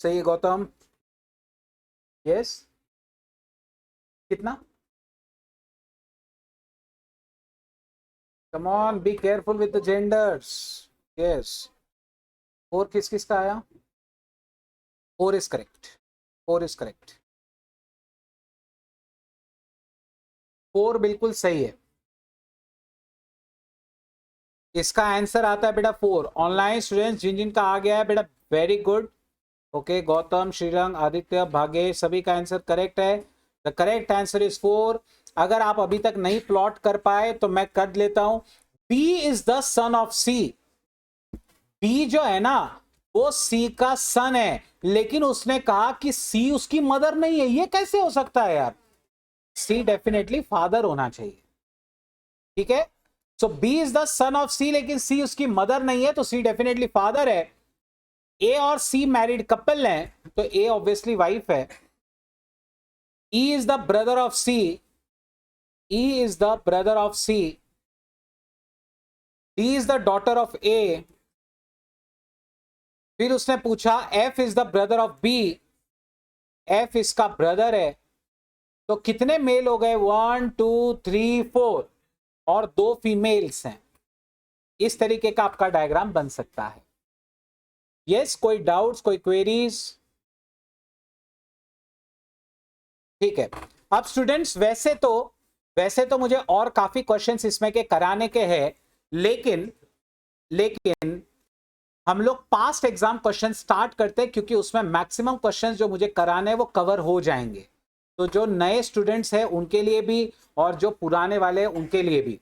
Speaker 1: सही है Gautam, yes, कितना? Come on, be careful with the genders, yes. 4 किस किस का आया? 4 is correct, 4 is correct, 4 बिल्कुल सही है। इसका आंसर आता है बेटा 4। ऑनलाइन स्टूडेंट्स जिन जिन का आ गया है बेटा, very good, okay, Gautam, Shrirang, Aditya, Bhagesh, सभी का आंसर करेक्ट है। The correct answer is 4। अगर आप अभी तक नहीं प्लॉट कर पाए तो मैं कर लेता हूं। B is the son of C. B जो है ना वो सी का सन है, लेकिन उसने कहा कि सी उसकी मदर नहीं है। ये कैसे हो सकता है यार? सी डेफिनेटली फादर होना चाहिए, ठीक है। So B is the son of C, लेकिन सी उसकी मदर नहीं है, तो सी डेफिनेटली फादर है। ए और सी मैरिड कपल हैं, तो ए ऑब्वियसली वाइफ है। E is the brother of C. E is the brother of C. D is the daughter of A. फिर उसने पूछा F is the brother of B. F इसका brother है। तो कितने मेल हो गए? 1 2 3 4 और 2 फीमेल्स हैं। इस तरीके का आपका डायग्राम बन सकता है। यस, कोई डाउट्स, कोई क्वेरीज? ठीक है। अब स्टूडेंट्स वैसे तो मुझे और काफी क्वेश्चंस इसमें के कराने के हैं, लेकिन हम लोग पास्ट एग्जाम क्वेश्चन स्टार्ट करते हैं, क्योंकि उसमें मैक्सिमम क्वेश्चंस जो मुझे कराने हैं वो कवर हो जाएंगे। तो जो नए स्टूडेंट्स हैं उनके लिए भी और जो पुराने वाले हैं उनके लिए भी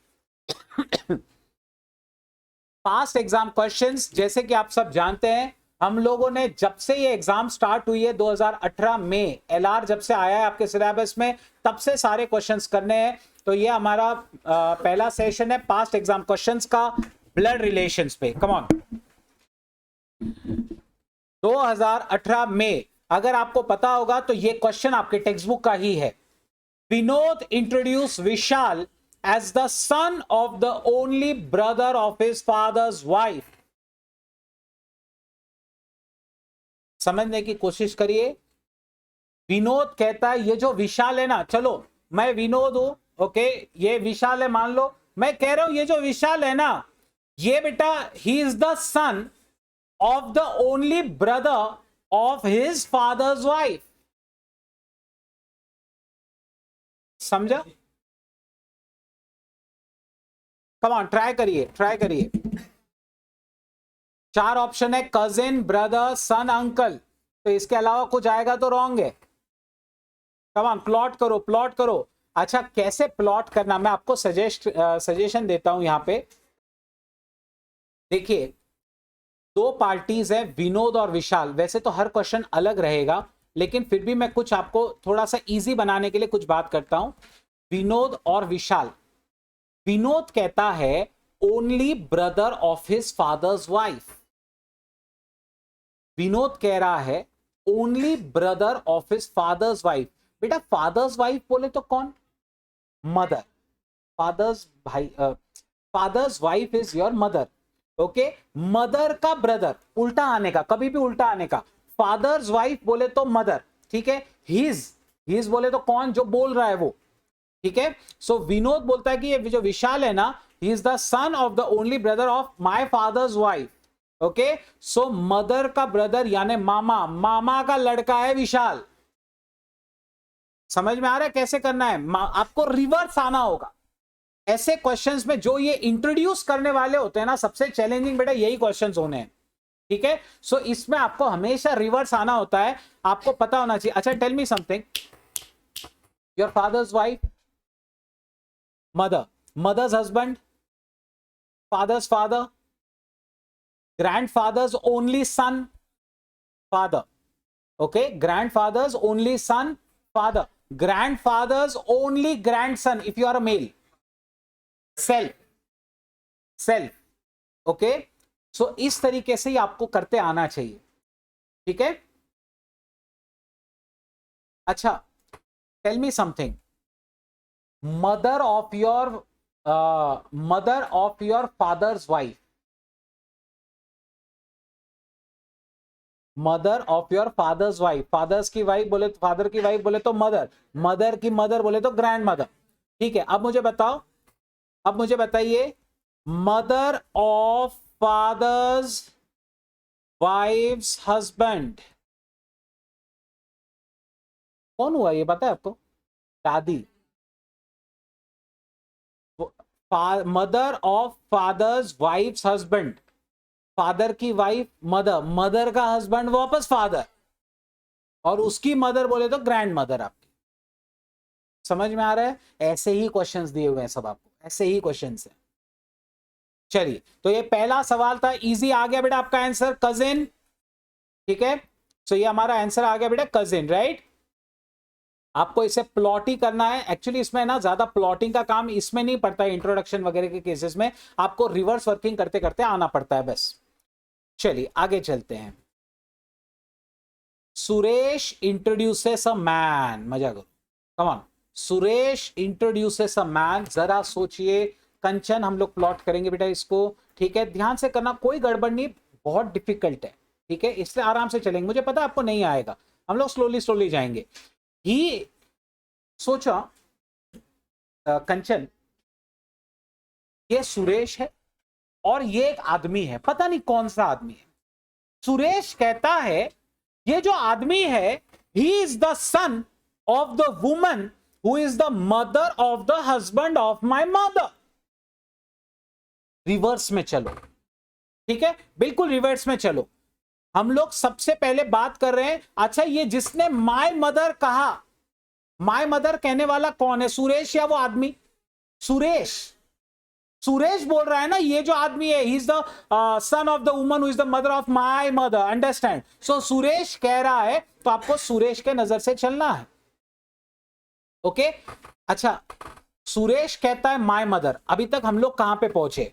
Speaker 1: पास्ट एग्जाम क्वेश्चंस, जैसे कि आप सब जानते हैं, हम लोगों ने जब से ये एग्जाम स्टार्ट हुई है 2018 में, एलआर जब से आया है आपके सिलेबस में, तब से सारे क्वेश्चंस करने हैं। तो ये हमारा पहला सेशन है पास्ट एग्जाम क्वेश्चंस का ब्लड रिलेशंस पे। कम ऑन, 2018 में अगर आपको पता होगा तो ये क्वेश्चन आपके टेक्स्ट बुक का ही है। Vinod introduce Vishal as the son of the only brother of his father's wife. समझने की कोशिश करिए। विनोद कहता है ये जो विशाल है ना, चलो मैं विनोद हूं, ओके, ये विशाल है मान लो, मैं कह रहा हूं ये जो विशाल है ना, ये बेटा ही is the son of the only brother of his father's wife. समझा? कम ऑन, ट्राई करिए, ट्राई करिए। 4 ऑप्शन है, कजिन, ब्रदर, सन, अंकल। तो इसके अलावा कुछ आएगा तो रॉन्ग है। कम ऑन, प्लॉट करो, प्लॉट करो। अच्छा, कैसे प्लॉट करना मैं आपको सजेशन देता हूं यहां पे। देखिए, 2 पार्टीज है, विनोद और विशाल। वैसे तो हर क्वेश्चन अलग रहेगा, लेकिन फिर भी मैं कुछ आपको थोड़ा सा इजी बनाने के लिए कुछ बात करता हूं। विनोद और विशाल। विनोद कहता है only brother of his father's wife. Vinod कह रहा है only brother of his father's wife. बेटा फादर्स वाइफ बोले तो कौन? मदर। फादर्स भाई, father's wife is your mother. Okay, mother का ब्रदर, उल्टा आने का, कभी भी उल्टा आने का। फादर्स वाइफ बोले तो मदर, ठीक है। हिज बोले तो कौन जो बोल रहा है वो, ठीक है। सो विनोद बोलता है कि ये जो विशाल है ना, he is the son of the only brother of my father's wife. Okay, so mother का ब्रदर यानी मामा, मामा का लड़का है विशाल। समझ में आ रहा है कैसे करना है? आपको रिवर्स आना होगा। ऐसे क्वेश्चंस में जो ये इंट्रोड्यूस करने वाले होते हैं ना, सबसे चैलेंजिंग बेटा यही क्वेश्चंस होने हैं, ठीक है। सो इसमें आपको हमेशा रिवर्स आना होता है, आपको पता होना चाहिए। अच्छा, tell me something, your father's wife, mother, mother's husband, father's father, grandfather's only son, father. Okay, grandfather's only son, father. Grandfather's only grandson if you are a male. self. Okay, so इस तरीके से ही आपको करते आना चाहिए, ठीक है। अच्छा, टेल मी समथिंग, mother of your father's wife, mother of your father's wife. Father's की वाइफ बोले तो, फादर की वाइफ बोले तो मदर, मदर की मदर बोले तो ग्रैंड मदर, ठीक है। अब मुझे बताओ, अब मुझे बताइए, mother of father's wife's husband कौन हुआ? ये पता है आपको? दादी। Mother of father's wife's husband, father की वाइफ मदर, मदर का हस्बैंड वापस फादर, और उसकी मदर बोले तो ग्रैंड मदर आपकी। समझ में आ रहा है? ऐसे ही क्वेश्चंस दिए हुए हैं सब आपको, ऐसे ही क्वेश्चंस हैं। चलिए, तो ये पहला सवाल था, इजी आ गया बेटा आपका आंसर, कजिन, ठीक है। सो ये हमारा आंसर आ गया बेटा कजिन, राइट। आपको इसे प्लॉट ही करना है। एक्चुअली इसमें ना ज्यादा प्लॉटिंग का काम इसमें नहीं पड़ता है, इंट्रोडक्शन वगैरह के केसेस में आपको रिवर्स वर्किंग करते करते आना पड़ता है बस। चलिए आगे चलते हैं। सुरेश इंट्रोड्यूसेस अ मैन, मजा करो, come on. Suresh introduces a man, जरा सोचिए। कंचन हम लोग प्लॉट करेंगे बेटा इसको, ठीक है। ध्यान से करना, कोई गड़बड़ नहीं, बहुत डिफिकल्ट है, ठीक है। इसलिए आराम से चलेंगे, मुझे पता है आपको नहीं आएगा, हम लोग स्लोली स्लोली जाएंगे। ही सोचा, कंचन, ये सुरेश है और ये एक आदमी है, पता नहीं कौन सा आदमी है। सुरेश कहता है ये जो आदमी है, he is the son of the woman who is the mother of the husband of my mother. Reverse में चलो, ठीक है, बिल्कुल रिवर्स में चलो। हम लोग सबसे पहले बात कर रहे हैं, अच्छा ये जिसने माय मदर कहा, माय मदर कहने वाला कौन है, सुरेश या वो आदमी? सुरेश। सुरेश बोल रहा है ना ये जो आदमी है, he is the son of the woman who is the mother of my mother, understand. So Suresh कह रहा है तो आपको सुरेश के नजर से चलना है, ओके। अच्छा, सुरेश कहता है माय मदर, अभी तक हम लोग कहां पे पहुंचे?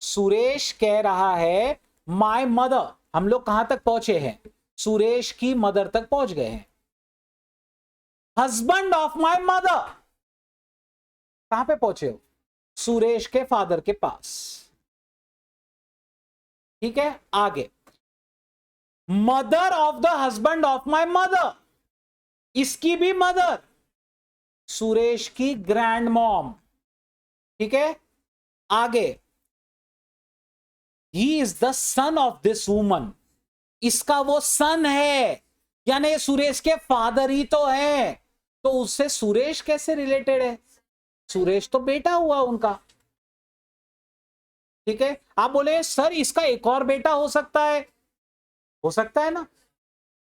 Speaker 1: सुरेश कह रहा है माय मदर, हम लोग कहां तक पहुंचे हैं? सुरेश की मदर तक पहुंच गए हैं। हस्बैंड ऑफ माय मदर, कहां पे पहुंचे हो? सुरेश के फादर के पास, ठीक है। आगे, mother of the husband of my mother, इसकी भी मदर, सुरेश की ग्रैंड मॉम, ठीक है, आगे, ही is the son of this woman, इसका वो सन है, यानी सुरेश के फादर ही तो है, तो उससे सुरेश कैसे रिलेटेड है? सुरेश तो बेटा हुआ उनका। ठीक है, आप बोले सर इसका एक और बेटा हो सकता है ना,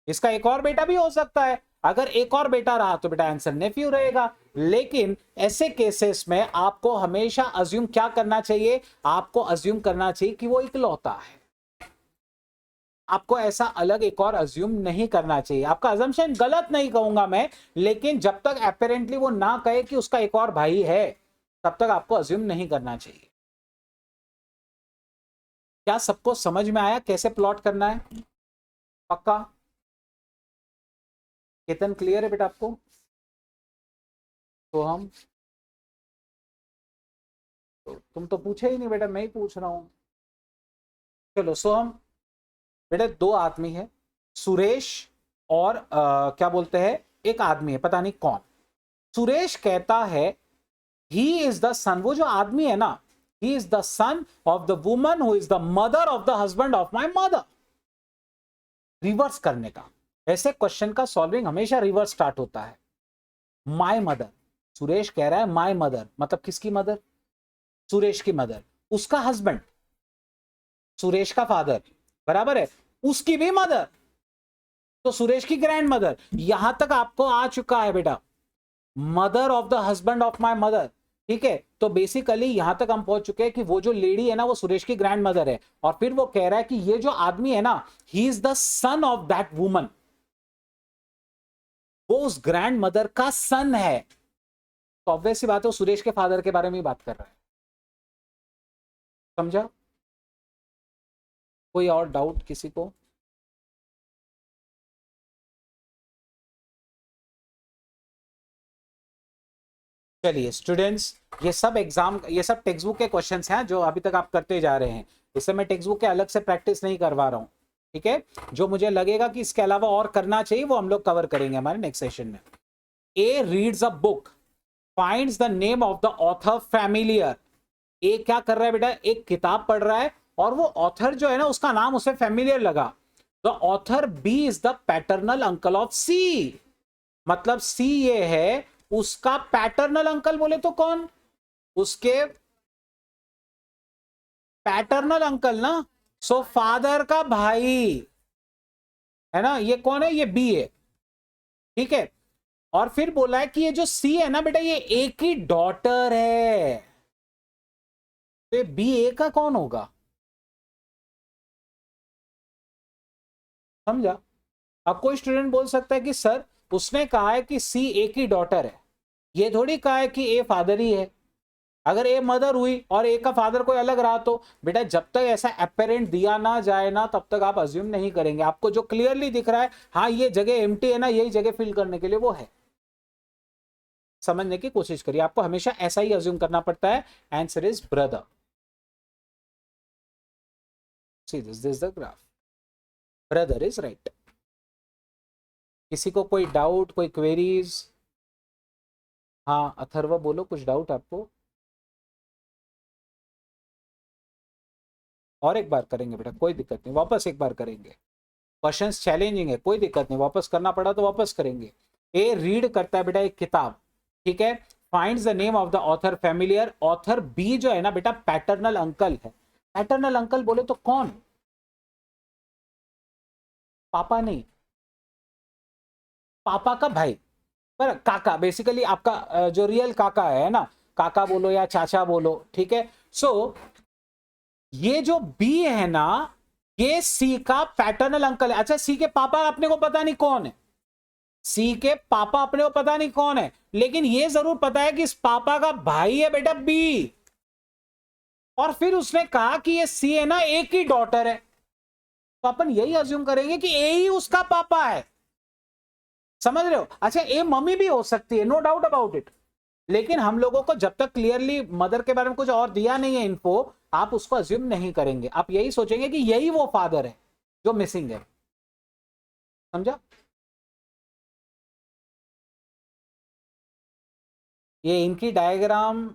Speaker 1: इसका एक और बेटा भी हो सकता है। अगर एक और बेटा रहा तो बेटा आंसर नेफ्यू रहेगा। लेकिन ऐसे केसेस में आपको हमेशा अज्यूम क्या करना चाहिए? आपको अज्यूम करना चाहिए कि वो इकलौता है। आपको ऐसा अलग एक और अज्यूम नहीं करना चाहिए। आपका अजम्पशन गलत नहीं कहूंगा मैं, लेकिन जब तक अपेरेंटली वो ना कहे कि उसका एक और भाई है, तब तक आपको अज्यूम नहीं करना चाहिए। क्या सबको समझ में आया कैसे प्लॉट करना है? पक्का? केतन क्लियर है बेटा आपको? तो हम तुम तो पूछे ही नहीं बेटा, मैं ही पूछ रहा हूं। चलो सोहम, बेटा दो आदमी है, सुरेश और क्या बोलते हैं, एक आदमी है पता नहीं कौन। सुरेश कहता है ही इज द सन, वो जो आदमी है ना, he is the son of the woman who is the mother of the husband of my mother. Reverse करने का, ऐसे क्वेश्चन का सॉल्विंग हमेशा रिवर्स स्टार्ट होता है। माई मदर, सुरेश कह रहा है माई मदर, मतलब किसकी मदर? सुरेश की मदर, उसका हस्बैंड सुरेश का फादर, बराबर है, उसकी भी मदर, तो सुरेश की ग्रैंड मदर। यहां तक आपको आ चुका है बेटा, mother of the husband of my mother. ठीक है, तो बेसिकली यहां तक हम पहुंच चुके हैं कि वो जो लेडी है ना, वो सुरेश की ग्रैंड मदर है। और फिर वो कह रहा है कि ये जो आदमी है ना, he is the son of that woman, वो उस ग्रैंड मदर का सन है। तो ऑब्वियस सी बात है वो सुरेश के फादर के बारे में ही बात कर रहा है। समझा? कोई और डाउट किसी को? चलिए स्टूडेंट्स, ये सब टेक्स्ट बुक के क्वेश्चंस हैं जो अभी तक आप करते जा रहे हैं। इससे मैं टेक्स्ट बुक के अलग से प्रैक्टिस नहीं करवा रहा हूं। ठीक है, जो मुझे लगेगा कि इसके अलावा और करना चाहिए वो हम लोग कवर करेंगे हमारे नेक्स्ट सेशन में। A reads a book, finds the name of the author familiar. A क्या कर रहा है बेटा? एक किताब पढ़ रहा है और वो ऑथर जो है ना, उसका नाम उसे फैमिलियर लगा। The author B is the paternal uncle of C, मतलब सी ये है उसका पैटर्नल अंकल। बोले तो कौन? उसके पैटर्नल अंकल ना, सो फादर का भाई है ना। ये कौन है? ये बी है। ठीक है, और फिर बोला है कि ये जो सी है ना बेटा, ये ए की डॉटर है, तो बी ए का कौन होगा? समझा? अब कोई स्टूडेंट बोल सकता है कि सर उसने कहा है कि सी ए की डॉटर है, ये थोड़ी कहा है कि ए फादर ही है। अगर ए मदर हुई और ए का फादर कोई अलग रहा तो बेटा जब तक ऐसा अपेरेंट दिया ना जाए ना, तब तक आप अज्यूम नहीं करेंगे। आपको जो क्लियरली दिख रहा है हाँ ये जगह एम्प्टी है ना, यही जगह फिल करने के लिए वो है। समझने की कोशिश करिए, आपको हमेशा ऐसा ही अज्यूम करना पड़ता है। Answer is brother. See this the graph, brother is right. किसी को कोई डाउट, कोई क्वेरीज? हाँ अथर्व बोलो, कुछ डाउट आपको? और एक बार करेंगे बेटा, कोई दिक्कत नहीं, वापस एक बार करेंगे। क्वेश्चंस चैलेंजिंग है, कोई दिक्कत नहीं, वापस करना पड़ा तो वापस करेंगे। ए रीड करता है बेटा एक किताब, ठीक है, finds the name of the author familiar. Author B जो है ना बेटा, पैटर्नल अंकल है। पैटर्नल अंकल बोले तो कौन? पापा नहीं, पापा का भाई, पर काका, बेसिकली आपका जो रियल काका है ना, काका बोलो या चाचा बोलो। ठीक है, सो ये जो बी है ना, ये सी का पैटर्नल अंकल है। अच्छा, सी के पापा अपने को पता नहीं कौन है, सी के पापा अपने को पता नहीं कौन है, लेकिन ये जरूर पता है कि इस पापा का भाई है बेटा बी। और फिर उसने कहा कि ये सी है ना, ए की डॉटर है, तो अपन यही अज्यूम करेंगे कि ए ही उसका पापा है। समझ रहे हो? अच्छा, ए मम्मी भी हो सकती है, नो डाउट अबाउट इट, लेकिन हम लोगों को जब तक क्लियरली मदर के बारे में कुछ और दिया नहीं है इन्फो, आप उसको अज्यूम नहीं करेंगे। आप यही सोचेंगे कि यही वो फादर है जो मिसिंग है। समझा? ये इनकी डायग्राम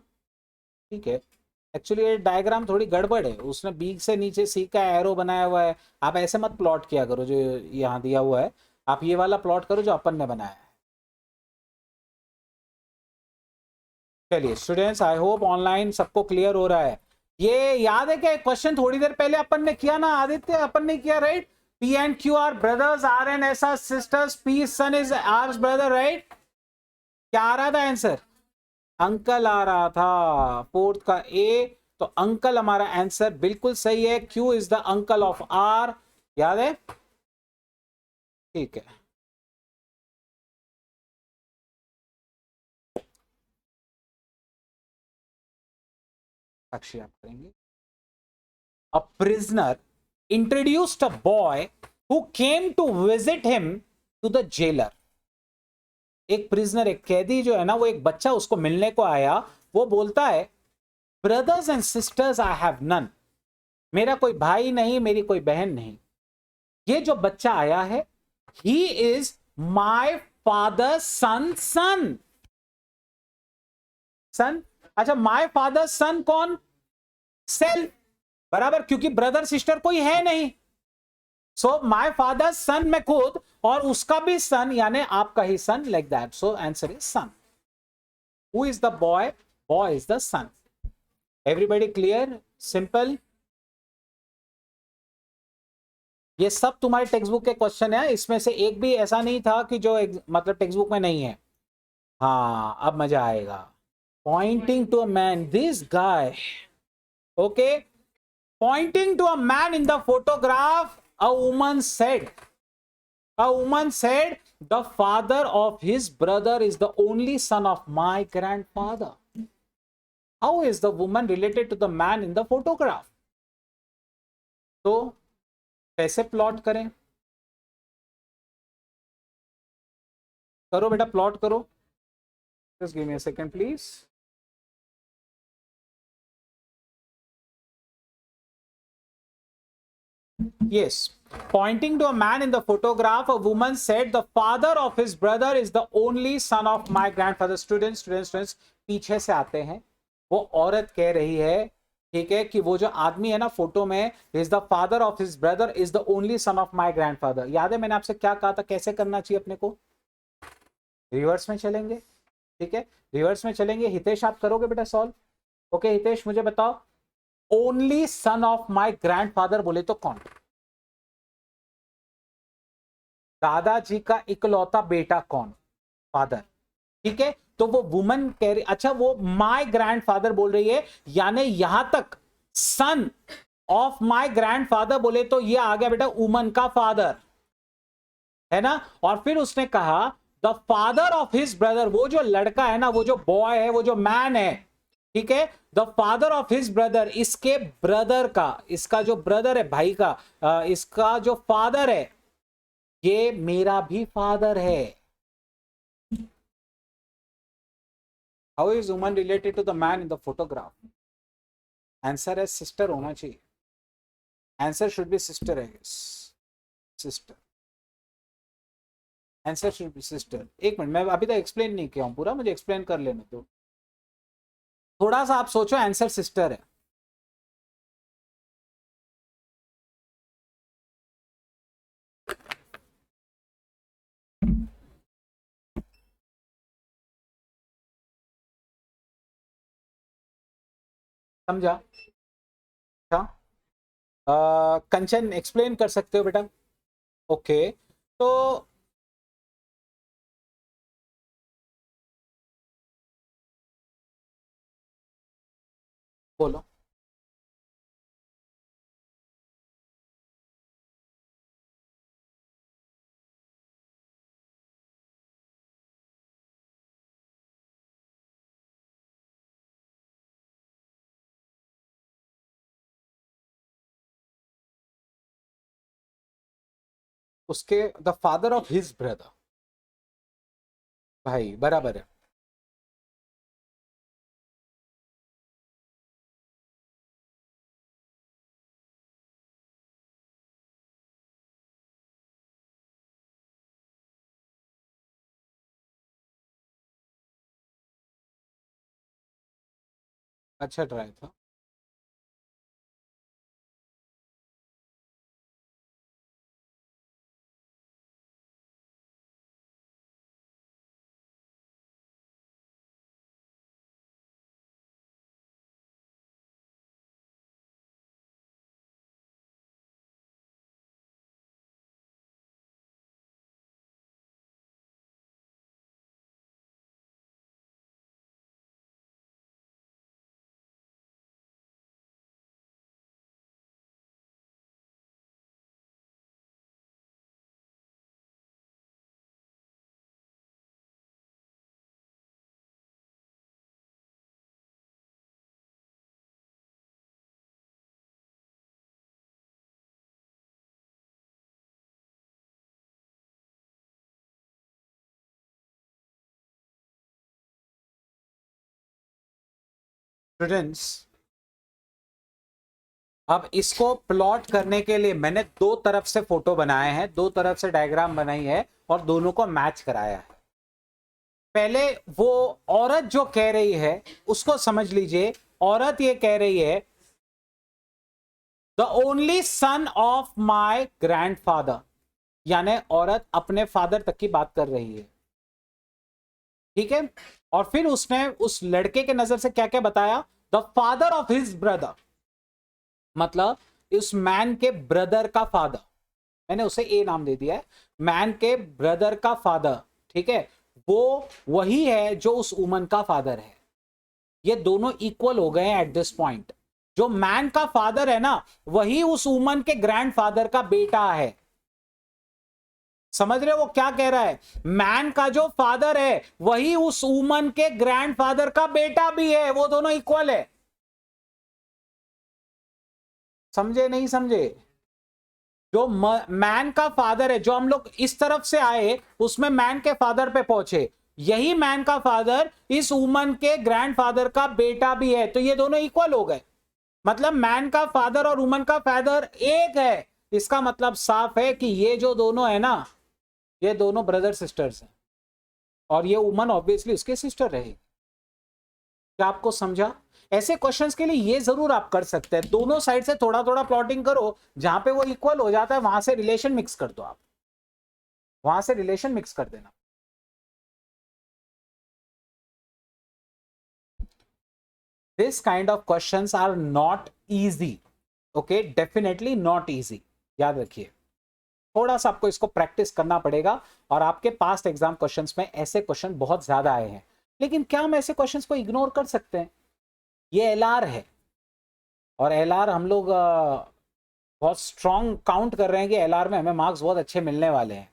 Speaker 1: ठीक है। एक्चुअली ये डायग्राम थोड़ी गड़बड़ है, उसने बी से नीचे सी का एरो बनाया हुआ है। आप ऐसे मत प्लॉट किया करो जो यहाँ दिया हुआ है, आप ये वाला प्लॉट करो जो अपन ने बनाया है। चलिए स्टूडेंट्स, आई होप ऑनलाइन सबको क्लियर हो रहा है। ये याद है क्या क्वेश्चन थोड़ी देर पहले अपन ने किया ना आदित्य, अपन ने किया right. P and Q are brothers, R and S are sisters, P son is R's brother, right. क्या आ रहा था आंसर? अंकल आ रहा था, फोर्थ का ए। तो अंकल हमारा आंसर बिल्कुल सही है, Q is the uncle of R. याद है? ठीक है। साक्षी आप करेंगे। A prisoner introduced a boy who came to visit him to the jailer. एक प्रिजनर, एक कैदी जो है ना, वो एक बच्चा उसको मिलने को आया। वो बोलता है brothers and sisters I have none, मेरा कोई भाई नहीं, मेरी कोई बहन नहीं। ये जो बच्चा आया है, ही इज माई फादर सन। सन सन, अच्छा माई फादर सन कौन? सेल्फ, बराबर, क्योंकि ब्रदर सिस्टर कोई है नहीं। सो माई फादर सन में खुद, और उसका भी सन यानी आपका ही son, like that. So answer is son. Who is the boy? Boy is the son. Everybody clear? Simple. ये सब तुम्हारे टेक्स्ट बुक के क्वेश्चन है, इसमें से एक भी ऐसा नहीं था कि जो मतलब टेक्स्ट बुक में नहीं है। हाँ अब मजा आएगा। Pointing to a man, this guy, okay. Pointing to a man in the photograph, a woman said, a woman said, the father of his brother is the only son of my grandfather. How is the woman related to the man in the photograph? तो कैसे plot करें? करो बेटा, plot करो। Just give me a second please. Yes. Pointing to a man in the photograph, a woman said, the father of his brother is the only son of my grandfather. Students पीछे से आते हैं। वो औरत कह रही है, ठीक है, कि वो जो आदमी है ना फोटो में, is the father of his brother is the only son of my grandfather. याद है मैंने आपसे क्या कहा था, कैसे करना चाहिए अपने को? रिवर्स में चलेंगे, ठीक है, रिवर्स में चलेंगे। हितेश आप करोगे बेटा सॉल्व? ओके हितेश मुझे बताओ, only son of my grandfather बोले तो कौन? दादाजी का इकलौता बेटा कौन? फादर, ठीक है। तो वो वुमन कह रही, अच्छा वो माय ग्रैंडफादर बोल रही है, यानी यहां तक सन ऑफ माय ग्रैंडफादर बोले तो ये आ गया बेटा वुमन का फादर, है ना। और फिर उसने कहा the father of his brother, वो जो लड़का है ना, वो जो बॉय है, वो जो मैन है, ठीक है, the father of his brother, इसके ब्रदर का, इसका जो ब्रदर है भाई का, इसका जो फादर है, ये मेरा भी फादर है। How is woman related to the man in the photograph? Answer है सिस्टर होना चाहिए, आंसर शुड बी सिस्टर है, sister, answer should be sister. एक मिनट, मैं अभी तक एक्सप्लेन नहीं किया हूं पूरा, मुझे एक्सप्लेन कर लेने दो। थोड़ा सा आप सोचो, आंसर सिस्टर है। समझा? अच्छा, कंचन एक्सप्लेन कर सकते हो बेटा? ओके, तो बोलो। उसके the father of his brother, भाई बराबर है। अच्छा ट्राई था। स्टूडेंट्स, अब इसको प्लॉट करने के लिए मैंने दो तरफ से फोटो बनाए हैं, दो तरफ से डायग्राम बनाई है और दोनों को मैच कराया है। पहले वो औरत जो कह रही है उसको समझ लीजिए। औरत ये कह रही है the only son of my grandfather, यानी औरत अपने फादर तक की बात कर रही है, ठीक है। और फिर उसने उस लड़के के नजर से क्या क्या बताया, the father of his brother, मतलब इस मैन के ब्रदर का फादर, मैंने उसे ए नाम दे दिया है, मैन के ब्रदर का फादर, ठीक है, वो वही है जो उस वुमन का फादर है। ये दोनों इक्वल हो गए हैं एट दिस पॉइंट। जो मैन का फादर है ना, वही उस वुमन के ग्रैंडफादर का बेटा है। समझ रहे हो वो क्या कह रहा है? मैन का जो फादर है वही उस वुमन के ग्रैंडफादर का बेटा भी है, वो दोनों इक्वल है। समझे नहीं समझे? जो मैन का फादर है, जो हम लोग इस तरफ से आए उसमें मैन के फादर पे पहुंचे, यही मैन का फादर इस वुमन के ग्रैंडफादर का बेटा भी है, तो ये दोनों इक्वल हो गए। मतलब मैन का फादर और वुमन का फादर एक है। इसका मतलब साफ है कि ये जो दोनों है ना, ये दोनों ब्रदर सिस्टर्स हैं, और ये वुमन ऑब्वियसली उसके सिस्टर रहेगी। क्या आपको समझा? ऐसे क्वेश्चंस के लिए ये जरूर आप कर सकते हैं, दोनों साइड से थोड़ा थोड़ा प्लॉटिंग करो, जहां पे वो इक्वल हो जाता है वहां से रिलेशन मिक्स कर दो, आप वहां से रिलेशन मिक्स कर देना। This kind of questions are not easy, okay, definitely not easy, याद रखिए। थोड़ा सा आपको इसको प्रैक्टिस करना पड़ेगा, और आपके पास्ट एग्जाम क्वेश्चंस में ऐसे क्वेश्चन बहुत ज्यादा आए हैं। लेकिन क्या हम ऐसे क्वेश्चंस को इग्नोर कर सकते हैं? ये एलआर है, और एलआर हम लोग बहुत स्ट्रांग काउंट कर रहे हैं कि एलआर में हमें मार्क्स बहुत अच्छे मिलने वाले हैं,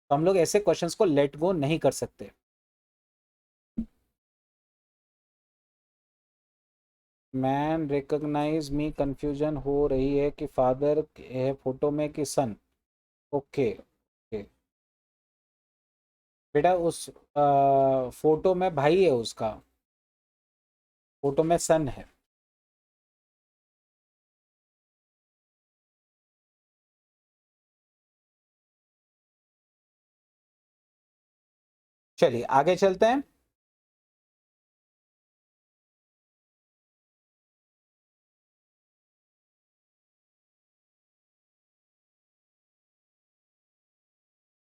Speaker 1: तो हम लोग ऐसे क्वेश्चंस को लेट गो नहीं कर सकते। मैन रिकॉग्नाइज मी, कंफ्यूजन हो रही है कि फादर है फोटो में कि सन। ओके ओके बेटा, उस फोटो में भाई है उसका, फोटो में सन है। चलिए आगे चलते हैं।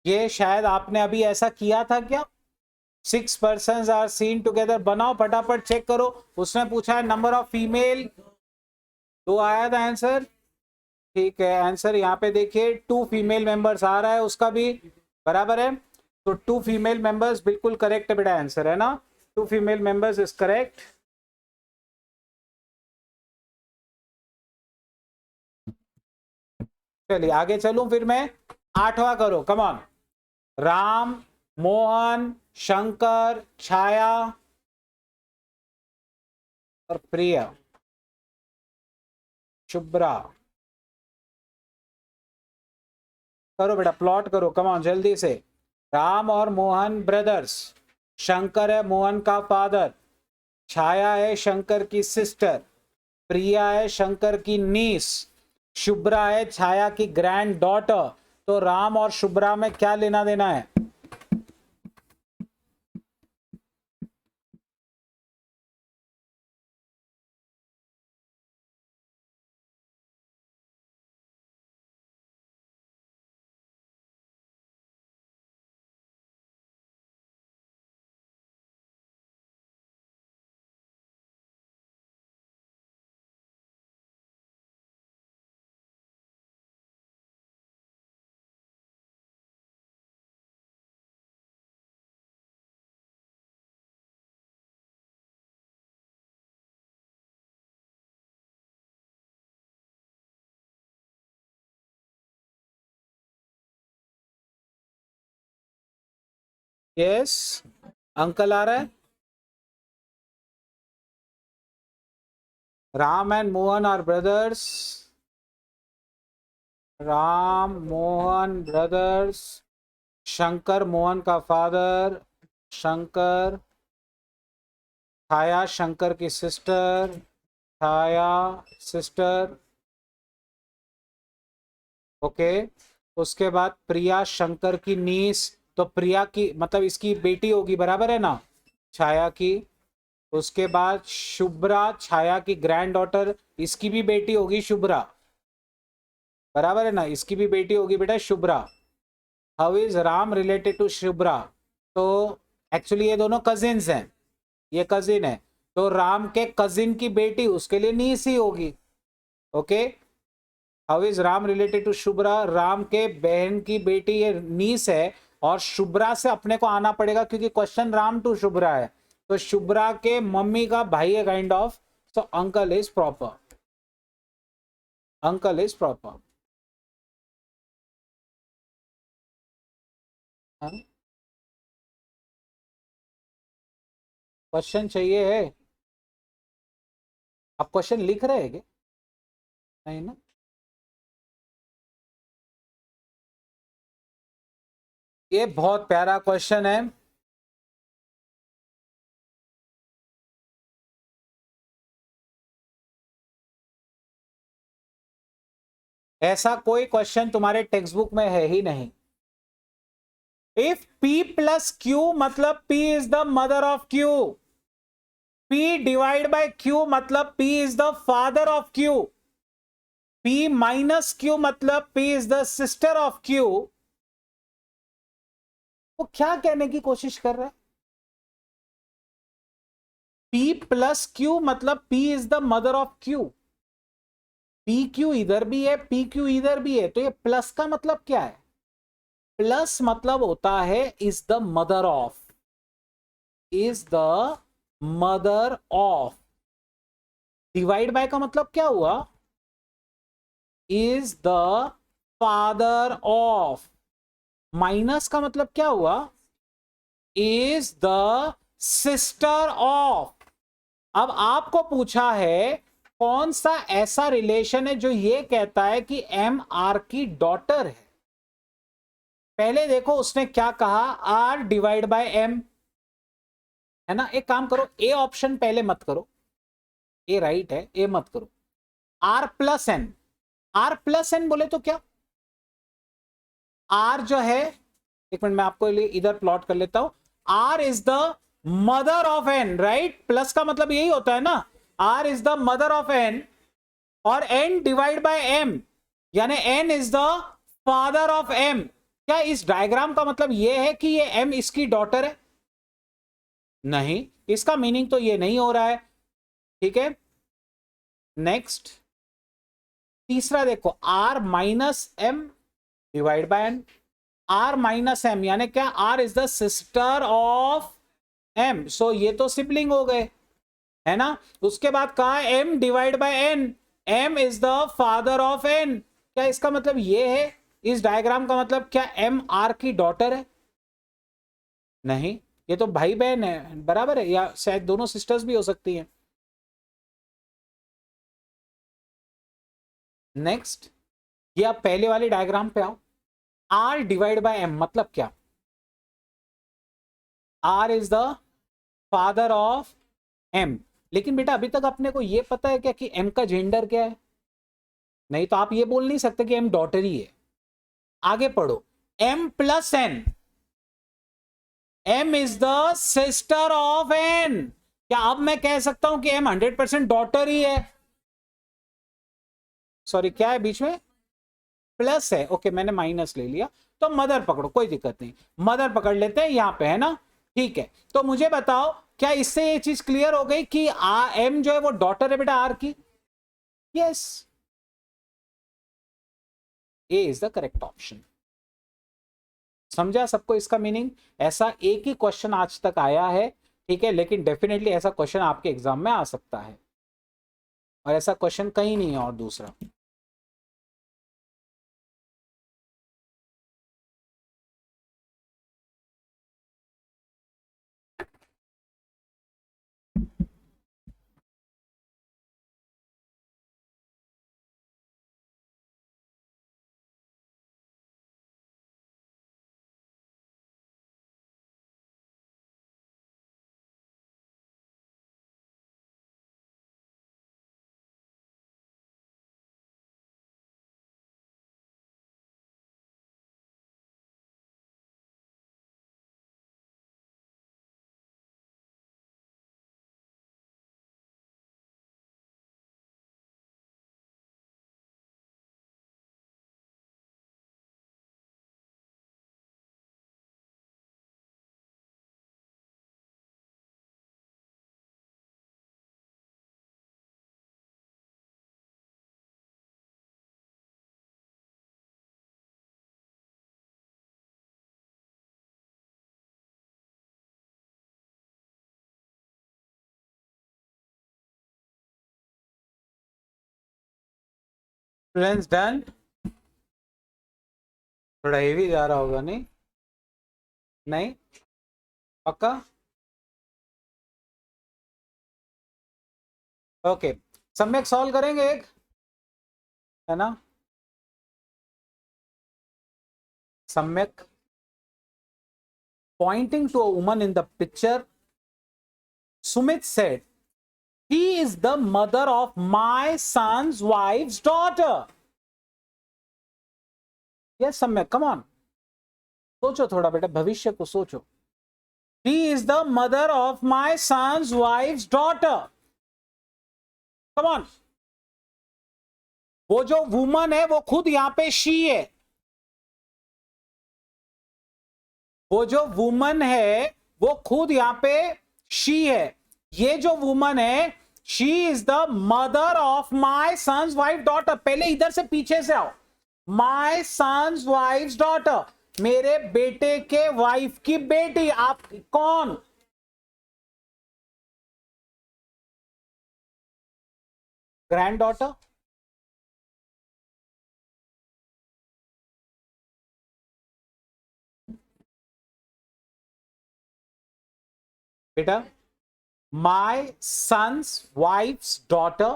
Speaker 1: ये शायद आपने अभी ऐसा किया था क्या? 6 persons आर सीन टुगेदर, बनाओ फटाफट, चेक करो। उसने पूछा है नंबर ऑफ फीमेल, तो आया था आंसर, ठीक है। आंसर यहाँ पे देखिए, 2 फीमेल मेंबर्स आ रहा है, उसका भी बराबर है। तो 2 फीमेल मेंबर्स बिल्कुल करेक्ट बेटा, आंसर है ना, 2 फीमेल मेंबर्स इज करेक्ट। चलिए आगे चलूं फिर मैं। 8वां करो, कम ऑन। राम, मोहन, शंकर, छाया और प्रिया, शुभ्रा। करो बेटा, प्लॉट करो, कम ऑन जल्दी से। राम और मोहन ब्रदर्स, शंकर है मोहन का फादर, छाया है शंकर की सिस्टर, प्रिया है शंकर की नीस, शुभ्रा है छाया की ग्रैंड डॉटर। तो राम और शुभ्रा में क्या लेना देना है? यस, अंकल आ रहा है। Ram and Mohan are brothers. Ram Mohan brothers. Shankar Mohan का फादर। शंकर। छाया शंकर की सिस्टर। छाया सिस्टर। ओके। उसके बाद प्रिया शंकर की नीस, तो प्रिया की मतलब इसकी बेटी होगी, बराबर है ना, छाया की। उसके बाद शुभ्रा छाया की ग्रैंड डॉटर, इसकी भी बेटी होगी शुभ्रा, बराबर है ना, इसकी भी बेटी होगी बेटा Shubhra. How is Ram related to Shubhra? तो एक्चुअली ये दोनों कजिन्स हैं, ये कजिन है, तो राम के कजिन की बेटी उसके लिए नीस ही होगी। Okay. How is Ram related to Shubhra? Ram के बहन की बेटी ये नीस है, और शुभ्रा से अपने को आना पड़ेगा क्योंकि क्वेश्चन राम टू शुभ्रा है, तो शुभ्रा के मम्मी का भाई है काइंड ऑफ, तो uncle is proper. Uncle is proper. Question चाहिए है? आप क्वेश्चन लिख रहे हैं क्या? नहीं ना। ये बहुत प्यारा क्वेश्चन है। ऐसा कोई क्वेश्चन तुम्हारे टेक्स्ट बुक में है ही नहीं। इफ P प्लस Q मतलब P is the mother of Q, P divide by Q मतलब P is the father of Q, P minus Q मतलब P is the sister of Q। वो क्या कहने की कोशिश कर रहा है? P प्लस Q मतलब P is the mother of Q। P Q इधर भी है, पी क्यू इधर भी है, तो ये प्लस का मतलब क्या है? प्लस मतलब होता है is the mother of, is the mother of. Divide by का मतलब क्या हुआ? Is the father of. Minus का मतलब क्या हुआ? Is the sister of. अब आपको पूछा है कौन सा ऐसा रिलेशन है जो ये कहता है कि एम आर की डॉटर है। पहले देखो उसने क्या कहा, आर डिवाइड बाय एम, है ना। एक काम करो, ए ऑप्शन पहले मत करो, ए राइट है, ए मत करो। R plus N, R plus N बोले तो क्या? आर जो है, एक मिनट मैं आपको लिए इधर प्लॉट कर लेता हूं। R is the mother of N, right, plus का मतलब यही होता है ना, R is the mother of N, और एन डिवाइड बाय एम, यानी N is the father of M. क्या इस डायग्राम का मतलब यह है कि ये एम इसकी डॉटर है? नहीं, इसका मीनिंग तो ये नहीं हो रहा है। ठीक है, नेक्स्ट तीसरा देखो, R minus M divide by N. R minus M यानी क्या? R is the sister of M, so ये तो सिबलिंग हो गए, है ना। उसके बाद कहा M divide by N, M is the father of N. क्या इसका मतलब ये है, इस डायग्राम का मतलब क्या एम आर की डॉटर है? नहीं, ये तो भाई बहन है, बराबर है, या शायद दोनों सिस्टर्स भी हो सकती हैं। नेक्स्ट, ये आप पहले वाली डायग्राम पे आओ। आर डिवाइड बाय एम मतलब क्या? R is the father of M, लेकिन बेटा अभी तक अपने को ये पता है क्या कि एम का जेंडर क्या है? नहीं, तो आप ये बोल नहीं सकते कि एम डॉटर ही है। आगे पढ़ो, M plus N, M is the sister of N. क्या अब मैं कह सकता हूं कि एम 100% डॉटर ही है? सॉरी, क्या है बीच में? प्लस है, ओके मैंने माइनस ले लिया, तो मदर पकड़ो, कोई दिक्कत नहीं, मदर पकड़ लेते हैं यहां पे, है ना। ठीक है, तो मुझे बताओ क्या इससे ये चीज क्लियर हो गई कि एम जो है वो डॉटर है बेटा आर की? Yes, A is the correct option. समझा सबको इसका मीनिंग? ऐसा एक ही क्वेश्चन आज तक आया है, ठीक है, लेकिन डेफिनेटली ऐसा क्वेश्चन आपके एग्जाम में आ सकता है, और ऐसा क्वेश्चन कहीं नहीं है और दूसरा। Students done? थोड़ा हेवी जा रहा होगा, नहीं? नहीं पक्का? ओके, सम्यक सॉल्व करेंगे एक, है ना? सम्यक pointing to a woman in the picture, Sumit said, "He is the mother of my son's wife's daughter." Yes, Samyak, come on. सोचो थोड़ा बेटा, भविष्य को सोचो. He is the mother of my son's wife's daughter. Come on. वो जो woman है वो खुद यहां पे शी है. वो जो वुमन है वो खुद यहां पे शी है. ये जो वुमन है, she is the mother of my son's wife daughter. पहले इधर से पीछे से आओ. माई सन्स वाइफ डॉटर, मेरे बेटे के वाइफ की बेटी. आप कौन? Grand daughter. बेटा, माई सन्स वाइफ्स डॉटर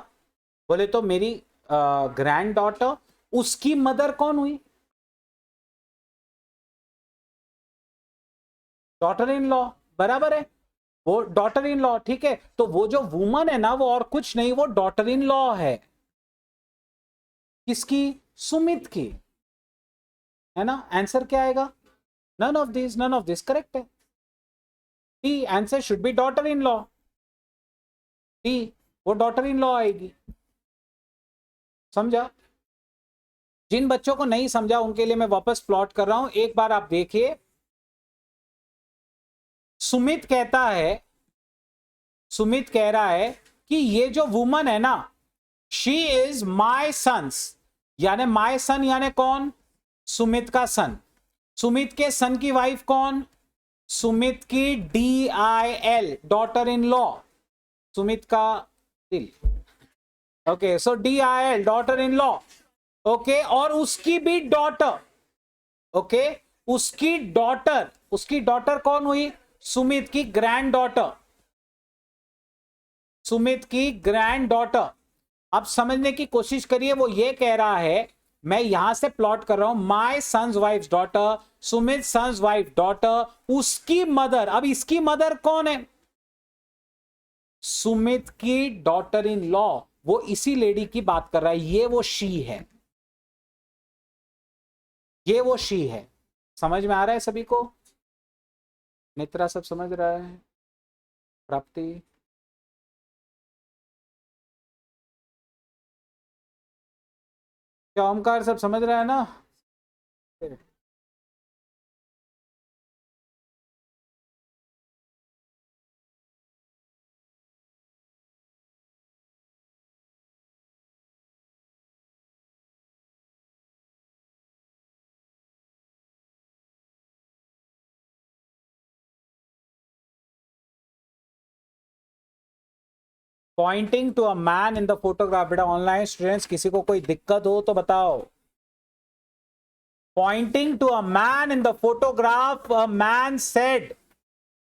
Speaker 1: बोले तो मेरी ग्रैंड डॉटर. उसकी मदर कौन हुई? Daughter in law. बराबर है, वो डॉटर इन लॉ. ठीक है, तो वो जो वुमन है ना, वो और कुछ नहीं, वो डॉटर इन लॉ है. किसकी? सुमित की, है ना? आंसर क्या आएगा? None of this. None of this correct है. D, answer should be daughter in law. D, वो डॉटर इन लॉ आएगी. समझा? जिन बच्चों को नहीं समझा उनके लिए मैं वापस प्लॉट कर रहा हूं, एक बार आप देखिए. सुमित कहता है, सुमित कह रहा है कि ये जो वुमन है ना, शी इज माई सन्स. यानी माई सन यानी कौन? सुमित का सन. सुमित के सन की वाइफ कौन? सुमित की DIL, daughter in law. Sumit का दिल. Okay, so DIL, daughter in law. Okay, और उसकी भी डॉटर. ओके, उसकी डॉटर. उसकी डॉटर कौन हुई? सुमित की ग्रैंड डॉटर. सुमित की ग्रैंड डॉटर. अब समझने की कोशिश करिए. वो ये कह रहा है, मैं यहां से प्लॉट कर रहा हूं, my son's wife daughter, Sumit son's wife daughter, उसकी मदर. अब इसकी मदर कौन है? सुमित की डॉटर इन लॉ. वो इसी लेडी की बात कर रहा है. ये वो शी है. ये वो शी है. समझ में आ रहा है सभी को? नेत्रा सब समझ रहा है? प्राप्ति? क्या ओमकार सब समझ रहा है ना? Pointing to a man in the photograph. बेटा ऑनलाइन स्टूडेंट्स, किसी को कोई दिक्कत हो तो बताओ. Pointing to a man in the photograph, a man said.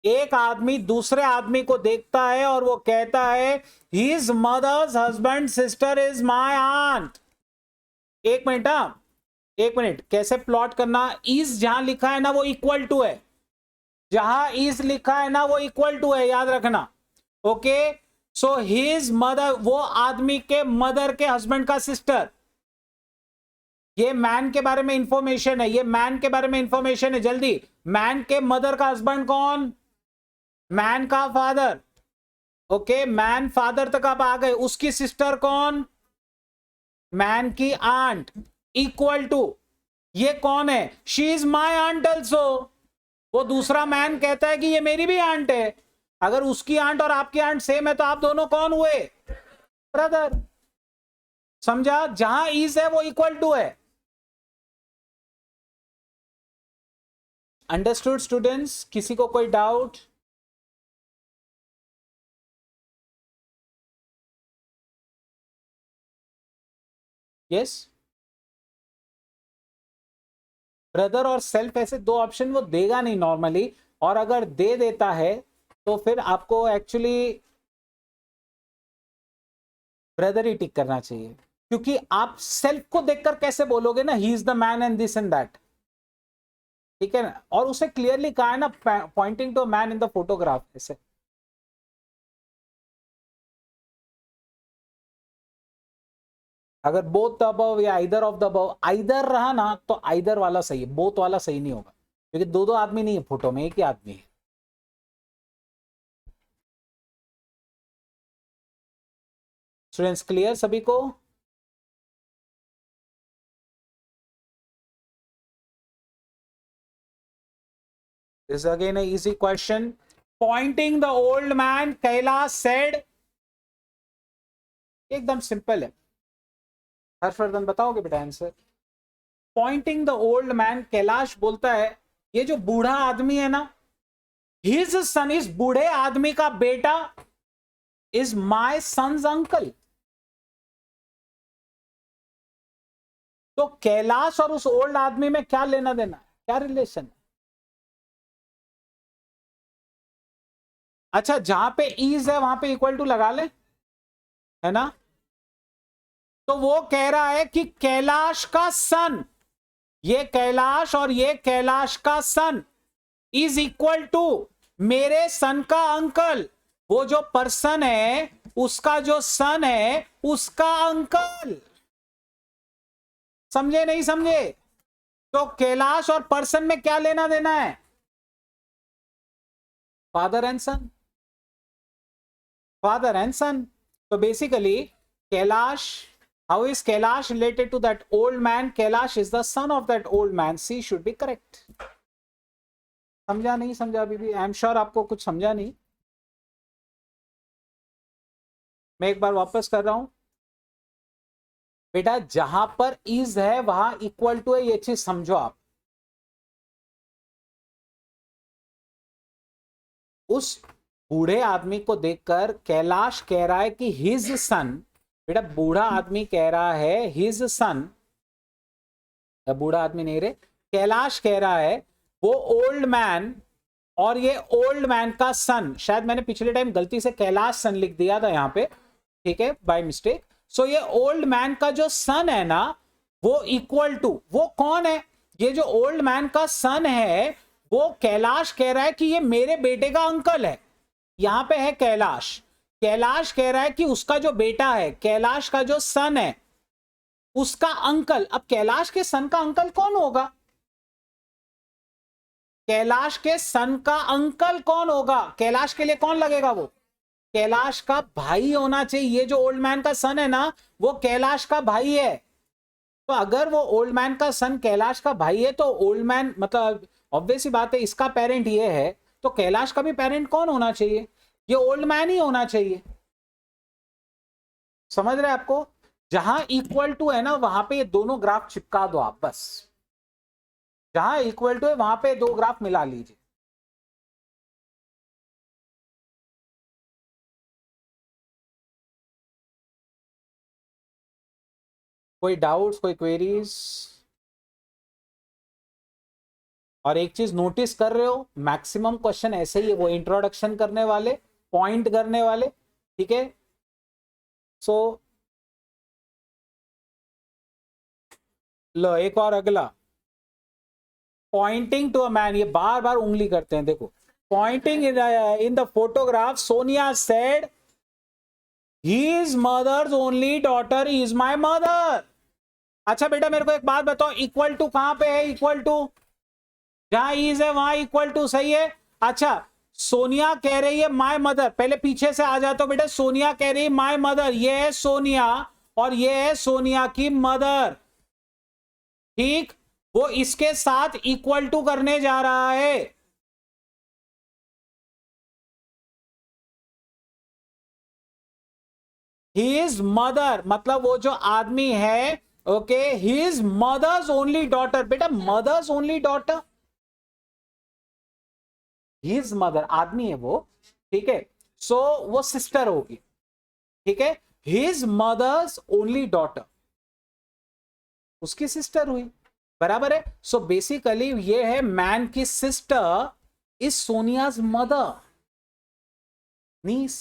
Speaker 1: एक आदमी दूसरे आदमी को देखता है और वो कहता है, his mother's husband sister is my aunt. एक मिनट, एक मिनट. कैसे प्लॉट करना? इज जहां लिखा है ना वो इक्वल टू है. जहां इज लिखा है ना वो इक्वल टू है, याद रखना. ओके, सो हिज मदर, वो आदमी के मदर के हस्बैंड का सिस्टर. ये मैन के बारे में इंफॉर्मेशन है. ये मैन के बारे में इंफॉर्मेशन है. जल्दी, मैन के मदर का हस्बैंड कौन? मैन का फादर. ओके, मैन फादर तक आप आ गए. उसकी सिस्टर कौन? मैन की आंट. इक्वल टू, ये कौन है? She is my aunt also. वो दूसरा मैन कहता है कि ये मेरी भी आंट है. अगर उसकी आंट और आपकी आंट सेम है तो आप दोनों कौन हुए? ब्रदर. समझा? जहां इज है वो इक्वल टू है. Understood students? किसी को कोई डाउट? यस, ब्रदर और सेल्फ ऐसे दो ऑप्शन वो देगा नहीं नॉर्मली, और अगर दे देता है तो फिर आपको एक्चुअली ब्रदर ही टिक करना चाहिए, क्योंकि आप सेल्फ को देखकर कैसे बोलोगे ना he is the man and this and that, ठीक है ना। और उसे क्लियरली कहा है ना pointing to man in the photograph ऐसे। अगर बोथ द अबव या either of the above, either रहा ना तो आइदर वाला सही है, बोथ वाला सही नहीं होगा, क्योंकि दो दो आदमी नहीं है फोटो में, एक ही आदमी है। स्टूडेंट्स क्लियर सभी को? This is again an easy question. Pointing the old man, Kailash said. एकदम सिंपल है। हर्षवर्धन बताओगे बेटा answer? Poynting the old man, Kailash बोलता है ये जो बूढ़ा आदमी है ना, हिज सन, इस बूढ़े आदमी का बेटा इज माय सन्स अंकल। तो कैलाश और उस ओल्ड आदमी में क्या लेना देना, क्या रिलेशन है? अच्छा, जहां पे इज है वहां पे इक्वल टू लगा ले, है ना। तो वो कह रहा है कि कैलाश का सन, ये कैलाश और ये कैलाश का सन इज इक्वल टू मेरे सन का अंकल। वो जो पर्सन है उसका जो सन है उसका अंकल। समझे नहीं समझे? तो कैलाश और पर्सन में क्या लेना देना है? Father and son, father and son. तो basically Kailash, how is Kailash related to that old man? Kailash is the son of that old man. C should be correct. समझा नहीं समझा अभी भी? आई एम श्योर आपको कुछ समझा नहीं। मैं एक बार वापस कर रहा हूं बेटा, जहां पर इज है वहां इक्वल टू है, ये चीज समझो आप। उस बूढ़े आदमी को देखकर कैलाश कह रहा है कि हिज सन, बेटा बूढ़ा आदमी कह रहा है हिज सन, बूढ़ा आदमी नहीं रे, कैलाश कह रहा है वो ओल्ड मैन, और ये ओल्ड मैन का सन, शायद मैंने पिछले टाइम गलती से कैलाश सन लिख दिया था यहां पे, ठीक है, बाय मिस्टेक। सो ये ओल्ड मैन का जो सन है ना वो इक्वल टू, वो कौन है? ये जो ओल्ड मैन का सन है वो कैलाश कह रहा है कि ये मेरे बेटे का अंकल है। यहां पे है कैलाश, कैलाश कह रहा है कि उसका जो बेटा है, कैलाश का जो सन है उसका अंकल। अब कैलाश के सन का अंकल कौन होगा? कैलाश के सन का अंकल कौन होगा? कैलाश के लिए कौन लगेगा? वो कैलाश का भाई होना चाहिए। ये जो ओल्ड मैन का सन है ना वो कैलाश का भाई है। तो अगर वो ओल्ड मैन का सन कैलाश का भाई है तो ओल्ड मैन, मतलब ऑब्वियस सी बात है, इसका पेरेंट ये है तो कैलाश का भी पेरेंट कौन होना चाहिए? ये ओल्ड मैन ही होना चाहिए। समझ रहे आपको? जहां इक्वल टू है ना वहां पे ये दोनों ग्राफ चिपका दो आप, बस जहां इक्वल टू है वहां पे दो ग्राफ मिला लीजिए। कोई डाउट्स, कोई क्वेरीज? और एक चीज नोटिस कर रहे हो, मैक्सिमम क्वेश्चन ऐसे ही है, वो इंट्रोडक्शन करने वाले, पॉइंट करने वाले, ठीक है। सो लो एक और अगला, पॉइंटिंग टू अ मैन, ये बार बार उंगली करते हैं, देखो। Pointing in the photograph Sonia said his mother's only daughter is my mother। अच्छा बेटा मेरे को एक बात बताओ, इक्वल टू कहां पे है? इक्वल टू जहां इज है वहां इक्वल टू, सही है। अच्छा सोनिया कह रही है माय मदर, पहले पीछे से आ जाता बेटा। सोनिया कह रही है माय मदर, ये है सोनिया और ये है सोनिया की मदर, ठीक। वो इसके साथ इक्वल टू करने जा रहा है। हिज मदर मतलब वो जो आदमी है, okay, his mother's only daughter, बेटा mother's only daughter, his mother आदमी है वो, ठीक है। सो वो सिस्टर होगी, ठीक है। हिज मदर्स ओनली डॉटर उसकी सिस्टर हुई। बराबर है। सो बेसिकली ये है मैन की सिस्टर इज सोनियाज मदर, नीस।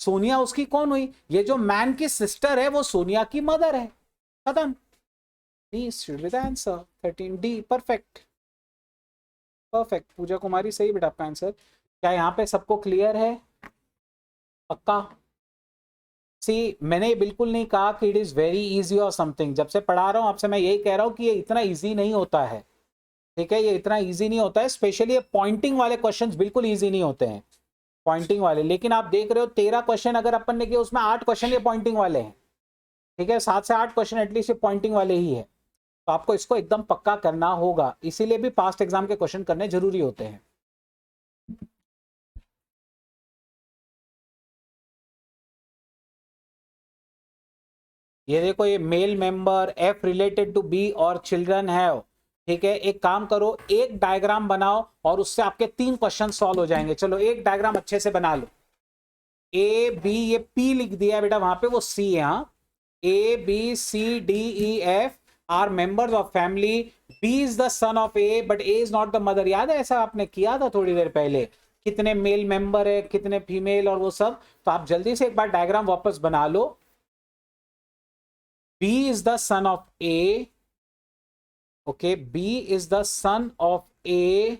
Speaker 1: सोनिया उसकी कौन हुई? ये जो मैन की सिस्टर है वो सोनिया की मदर है, खत्म। Niece should be the answer, 13D। Perfect perfect, Pooja Kumari सही बेटा आपका आंसर। क्या यहाँ पे सबको क्लियर है? पक्का? सी, मैंने बिल्कुल नहीं कहा कि इट इज वेरी इजी और समथिंग। जब से पढ़ा रहा हूं आपसे मैं यही कह रहा हूं कि ये इतना इजी नहीं होता है, ठीक है? ये इतना इजी नहीं होता है, स्पेशली ये पॉइंटिंग वाले क्वेश्चंस बिल्कुल इजी नहीं होते हैं, पॉइंटिंग वाले। लेकिन आप देख रहे हो 13 क्वेश्चन अगर अपन ने किए उसमें 8 क्वेश्चन ये पॉइंटिंग वाले हैं, ठीक है? 7 से 8 क्वेश्चन एटलीस्ट ये पॉइंटिंग वाले ही है। तो आपको इसको एकदम पक्का करना होगा, इसीलिए भी पास्ट एग्जाम के क्वेश्चन करने जरूरी होते हैं। ये देखो, ये male member F related to B और चिल्ड्रन है, ठीक है? एक काम करो, एक डायग्राम बनाओ और उससे आपके 3 क्वेश्चन सॉल्व हो जाएंगे। चलो एक डायग्राम अच्छे से बना लो। ए बी, ये पी लिख दिया बेटा वहां पे, वो सी है। हाँ, A B C D E F are members of family, B is the son of A but A is not the mother. याद है ऐसा आपने किया था थोड़ी देर पहले, कितने मेल मेंबर है कितने फीमेल और वो सब। तो आप जल्दी से एक बार डायग्राम वापस बना लो। B is the son of A. Okay, B is the son of A,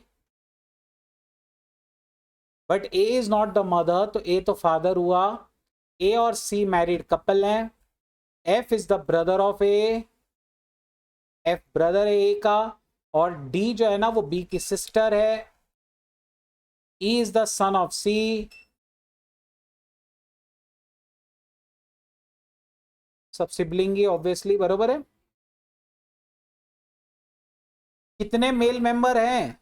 Speaker 1: but A is not the mother. तो A तो father हुआ। A और C married couple हैं। F is the brother of A. F brother है A का। और D जो है ना वो B की sister है। E is the son of C. सब सिबलिंग ही ऑब्वियसली, बरोबर है। कितने मेल मेंबर हैं?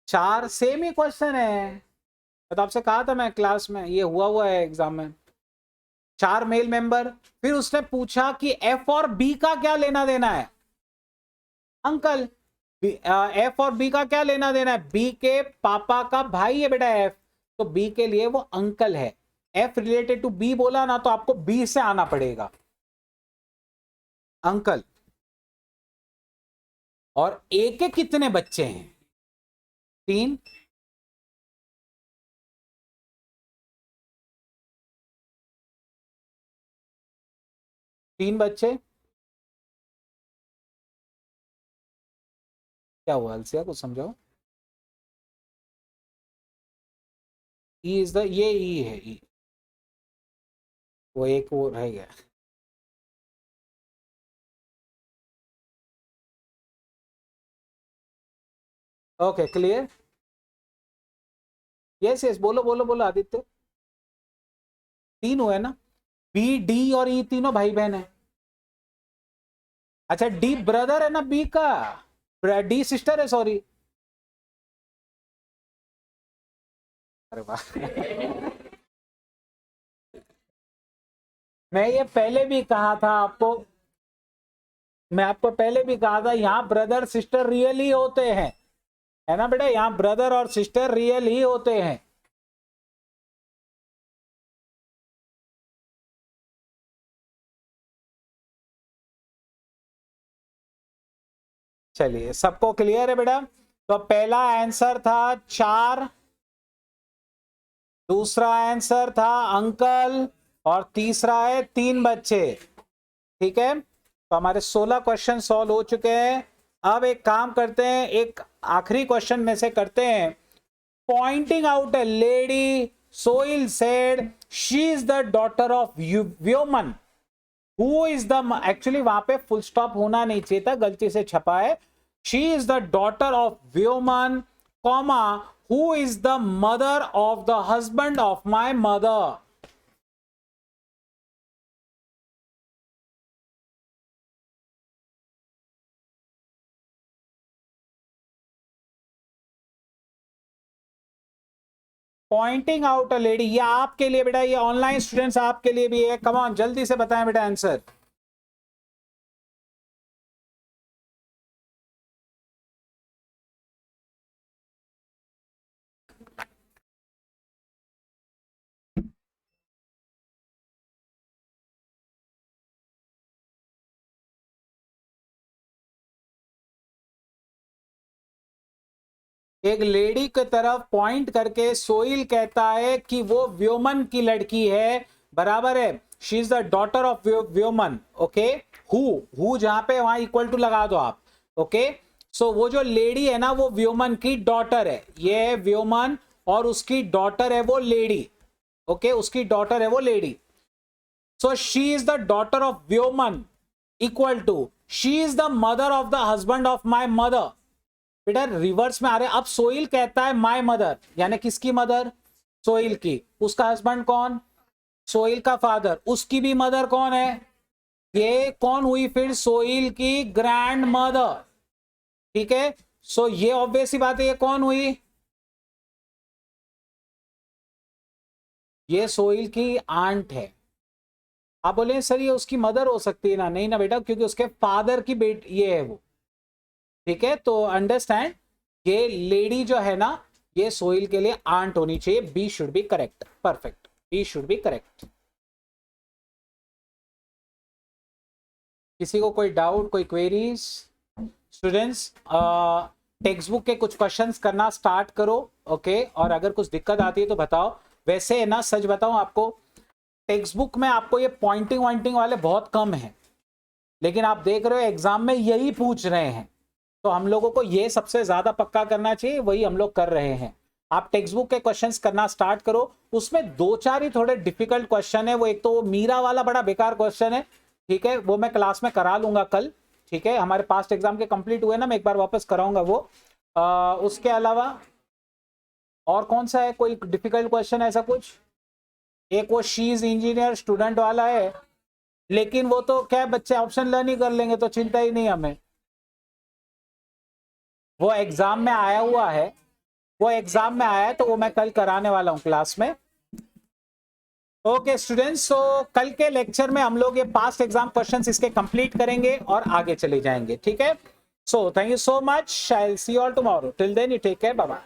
Speaker 1: 4। सेम ही क्वेश्चन है, मैं तो आपसे कहा था मैं क्लास में, ये हुआ है एग्जाम में। 4 मेल मेंबर। फिर उसने पूछा कि एफ और बी का क्या लेना देना है? अंकल। एफ और बी का क्या लेना देना है? बी के पापा का भाई है बेटा एफ, तो बी के लिए वो अंकल है। एफ रिलेटेड टू बी बोला ना, तो आपको बी से आना पड़ेगा, अंकल। और ए के कितने बच्चे हैं? 3। 3 बच्चे। क्या हुआ अलसिया, कुछ समझाओ। ई इज द, ये ई है, ई। वो एक वो रह गया। Okay clear. यस यस, बोलो बोलो बोलो आदित्य। 3 हुए ना? बी डी और ई तीनों भाई बहन है। अच्छा, डी ब्रदर है ना बी का, डी सिस्टर है, सॉरी। अरे वाह मैं ये पहले भी कहा था आपको, मैं आपको पहले भी कहा था, यहाँ ब्रदर सिस्टर रियल ही होते हैं, है ना बेटा? यहाँ ब्रदर और सिस्टर रियल ही होते हैं। चलिए, सबको क्लियर है बेटा? तो पहला आंसर था 4, दूसरा आंसर था अंकल, और तीसरा है 3 बच्चे। ठीक है, तो हमारे 16 क्वेश्चन सॉल्व हो चुके हैं। अब एक काम करते हैं, एक आखिरी क्वेश्चन में से करते हैं। Pointing out a lady, Sohail said she is the daughter of woman who is the, actually वहां पे फुल स्टॉप होना नहीं चाहिए था, गलती से छपा है। She is the daughter of woman, comma, who is the mother of the husband of my mother. Pointing out a lady, ये आपके लिए बेटा, ये ऑनलाइन स्टूडेंट्स आपके लिए भी है। कम ऑन जल्दी से बताएं बेटा आंसर। एक लेडी की तरफ पॉइंट करके सोइल कहता है कि वो व्योमन की लड़की है, बराबर है, she is the daughter of woman, okay. Who जहां पे वहां इक्वल टू लगा दो आप, ओके। सो वो जो लेडी है ना वो व्योमन की डॉटर है, ये है व्योमन और उसकी डॉटर है वो लेडी, ओके, उसकी डॉटर है वो lady. So she is the daughter of woman equal to she is the mother of the husband of my mother. बेटा रिवर्स में आ रहे, अब सोइल कहता है माय मदर, यानी किसकी मदर, सोइल की, उसका हस्बैंड कौन, सोइल का फादर, उसकी भी मदर कौन है, ये कौन हुई फिर, सोइल की ग्रैंड मदर, ठीक है। सो ये ऑब्वियस ही बात है, ये कौन हुई, ये सोइल की आंट है। आप बोले सर ये उसकी मदर हो सकती है ना, नहीं ना बेटा, क्योंकि उसके फादर की बेटी ये है वो, ठीक है। तो अंडरस्टैंड, ये लेडी जो है ना ये सोइल के लिए आंट होनी चाहिए, B should be correct, perfect, B should be correct. किसी को कोई डाउट, कोई क्वेरीज? स्टूडेंट्स टेक्स्ट बुक के कुछ क्वेश्चंस करना स्टार्ट करो, ओके, और अगर कुछ दिक्कत आती है तो बताओ। वैसे है ना, सच बताऊं आपको, टेक्स्ट बुक में आपको ये पॉइंटिंग वाइंटिंग वाले बहुत कम है, लेकिन आप देख रहे हो एग्जाम में यही पूछ रहे हैं, तो हम लोगों को ये सबसे ज्यादा पक्का करना चाहिए, वही हम लोग कर रहे हैं। आप टेक्स्ट बुक के क्वेश्चंस करना स्टार्ट करो, उसमें दो चार ही थोड़े डिफिकल्ट क्वेश्चन है, वो एक तो वो मीरा वाला बड़ा बेकार क्वेश्चन है, ठीक है, वो मैं क्लास में करा लूंगा कल, ठीक है, हमारे पास्ट एग्जाम के कंप्लीट हुए ना, मैं एक बार वापस कराऊंगा वो। उसके अलावा और कौन सा है कोई डिफिकल्ट क्वेश्चन ऐसा कुछ, एक वो शी इज इंजीनियर स्टूडेंट वाला है, लेकिन वो तो क्या बच्चे ऑप्शन लर्न ही कर लेंगे, तो चिंता ही नहीं हमें, वो एग्जाम में आया हुआ है, वो एग्जाम में आया है, तो वो मैं कल कराने वाला हूं क्लास में। ओके स्टूडेंट्स, सो कल के लेक्चर में हम लोग ये पास्ट एग्जाम क्वेश्चंस इसके कंप्लीट करेंगे और आगे चले जाएंगे, ठीक है। So thank you so much, I will see you all tomorrow, till then you take care, bye bye.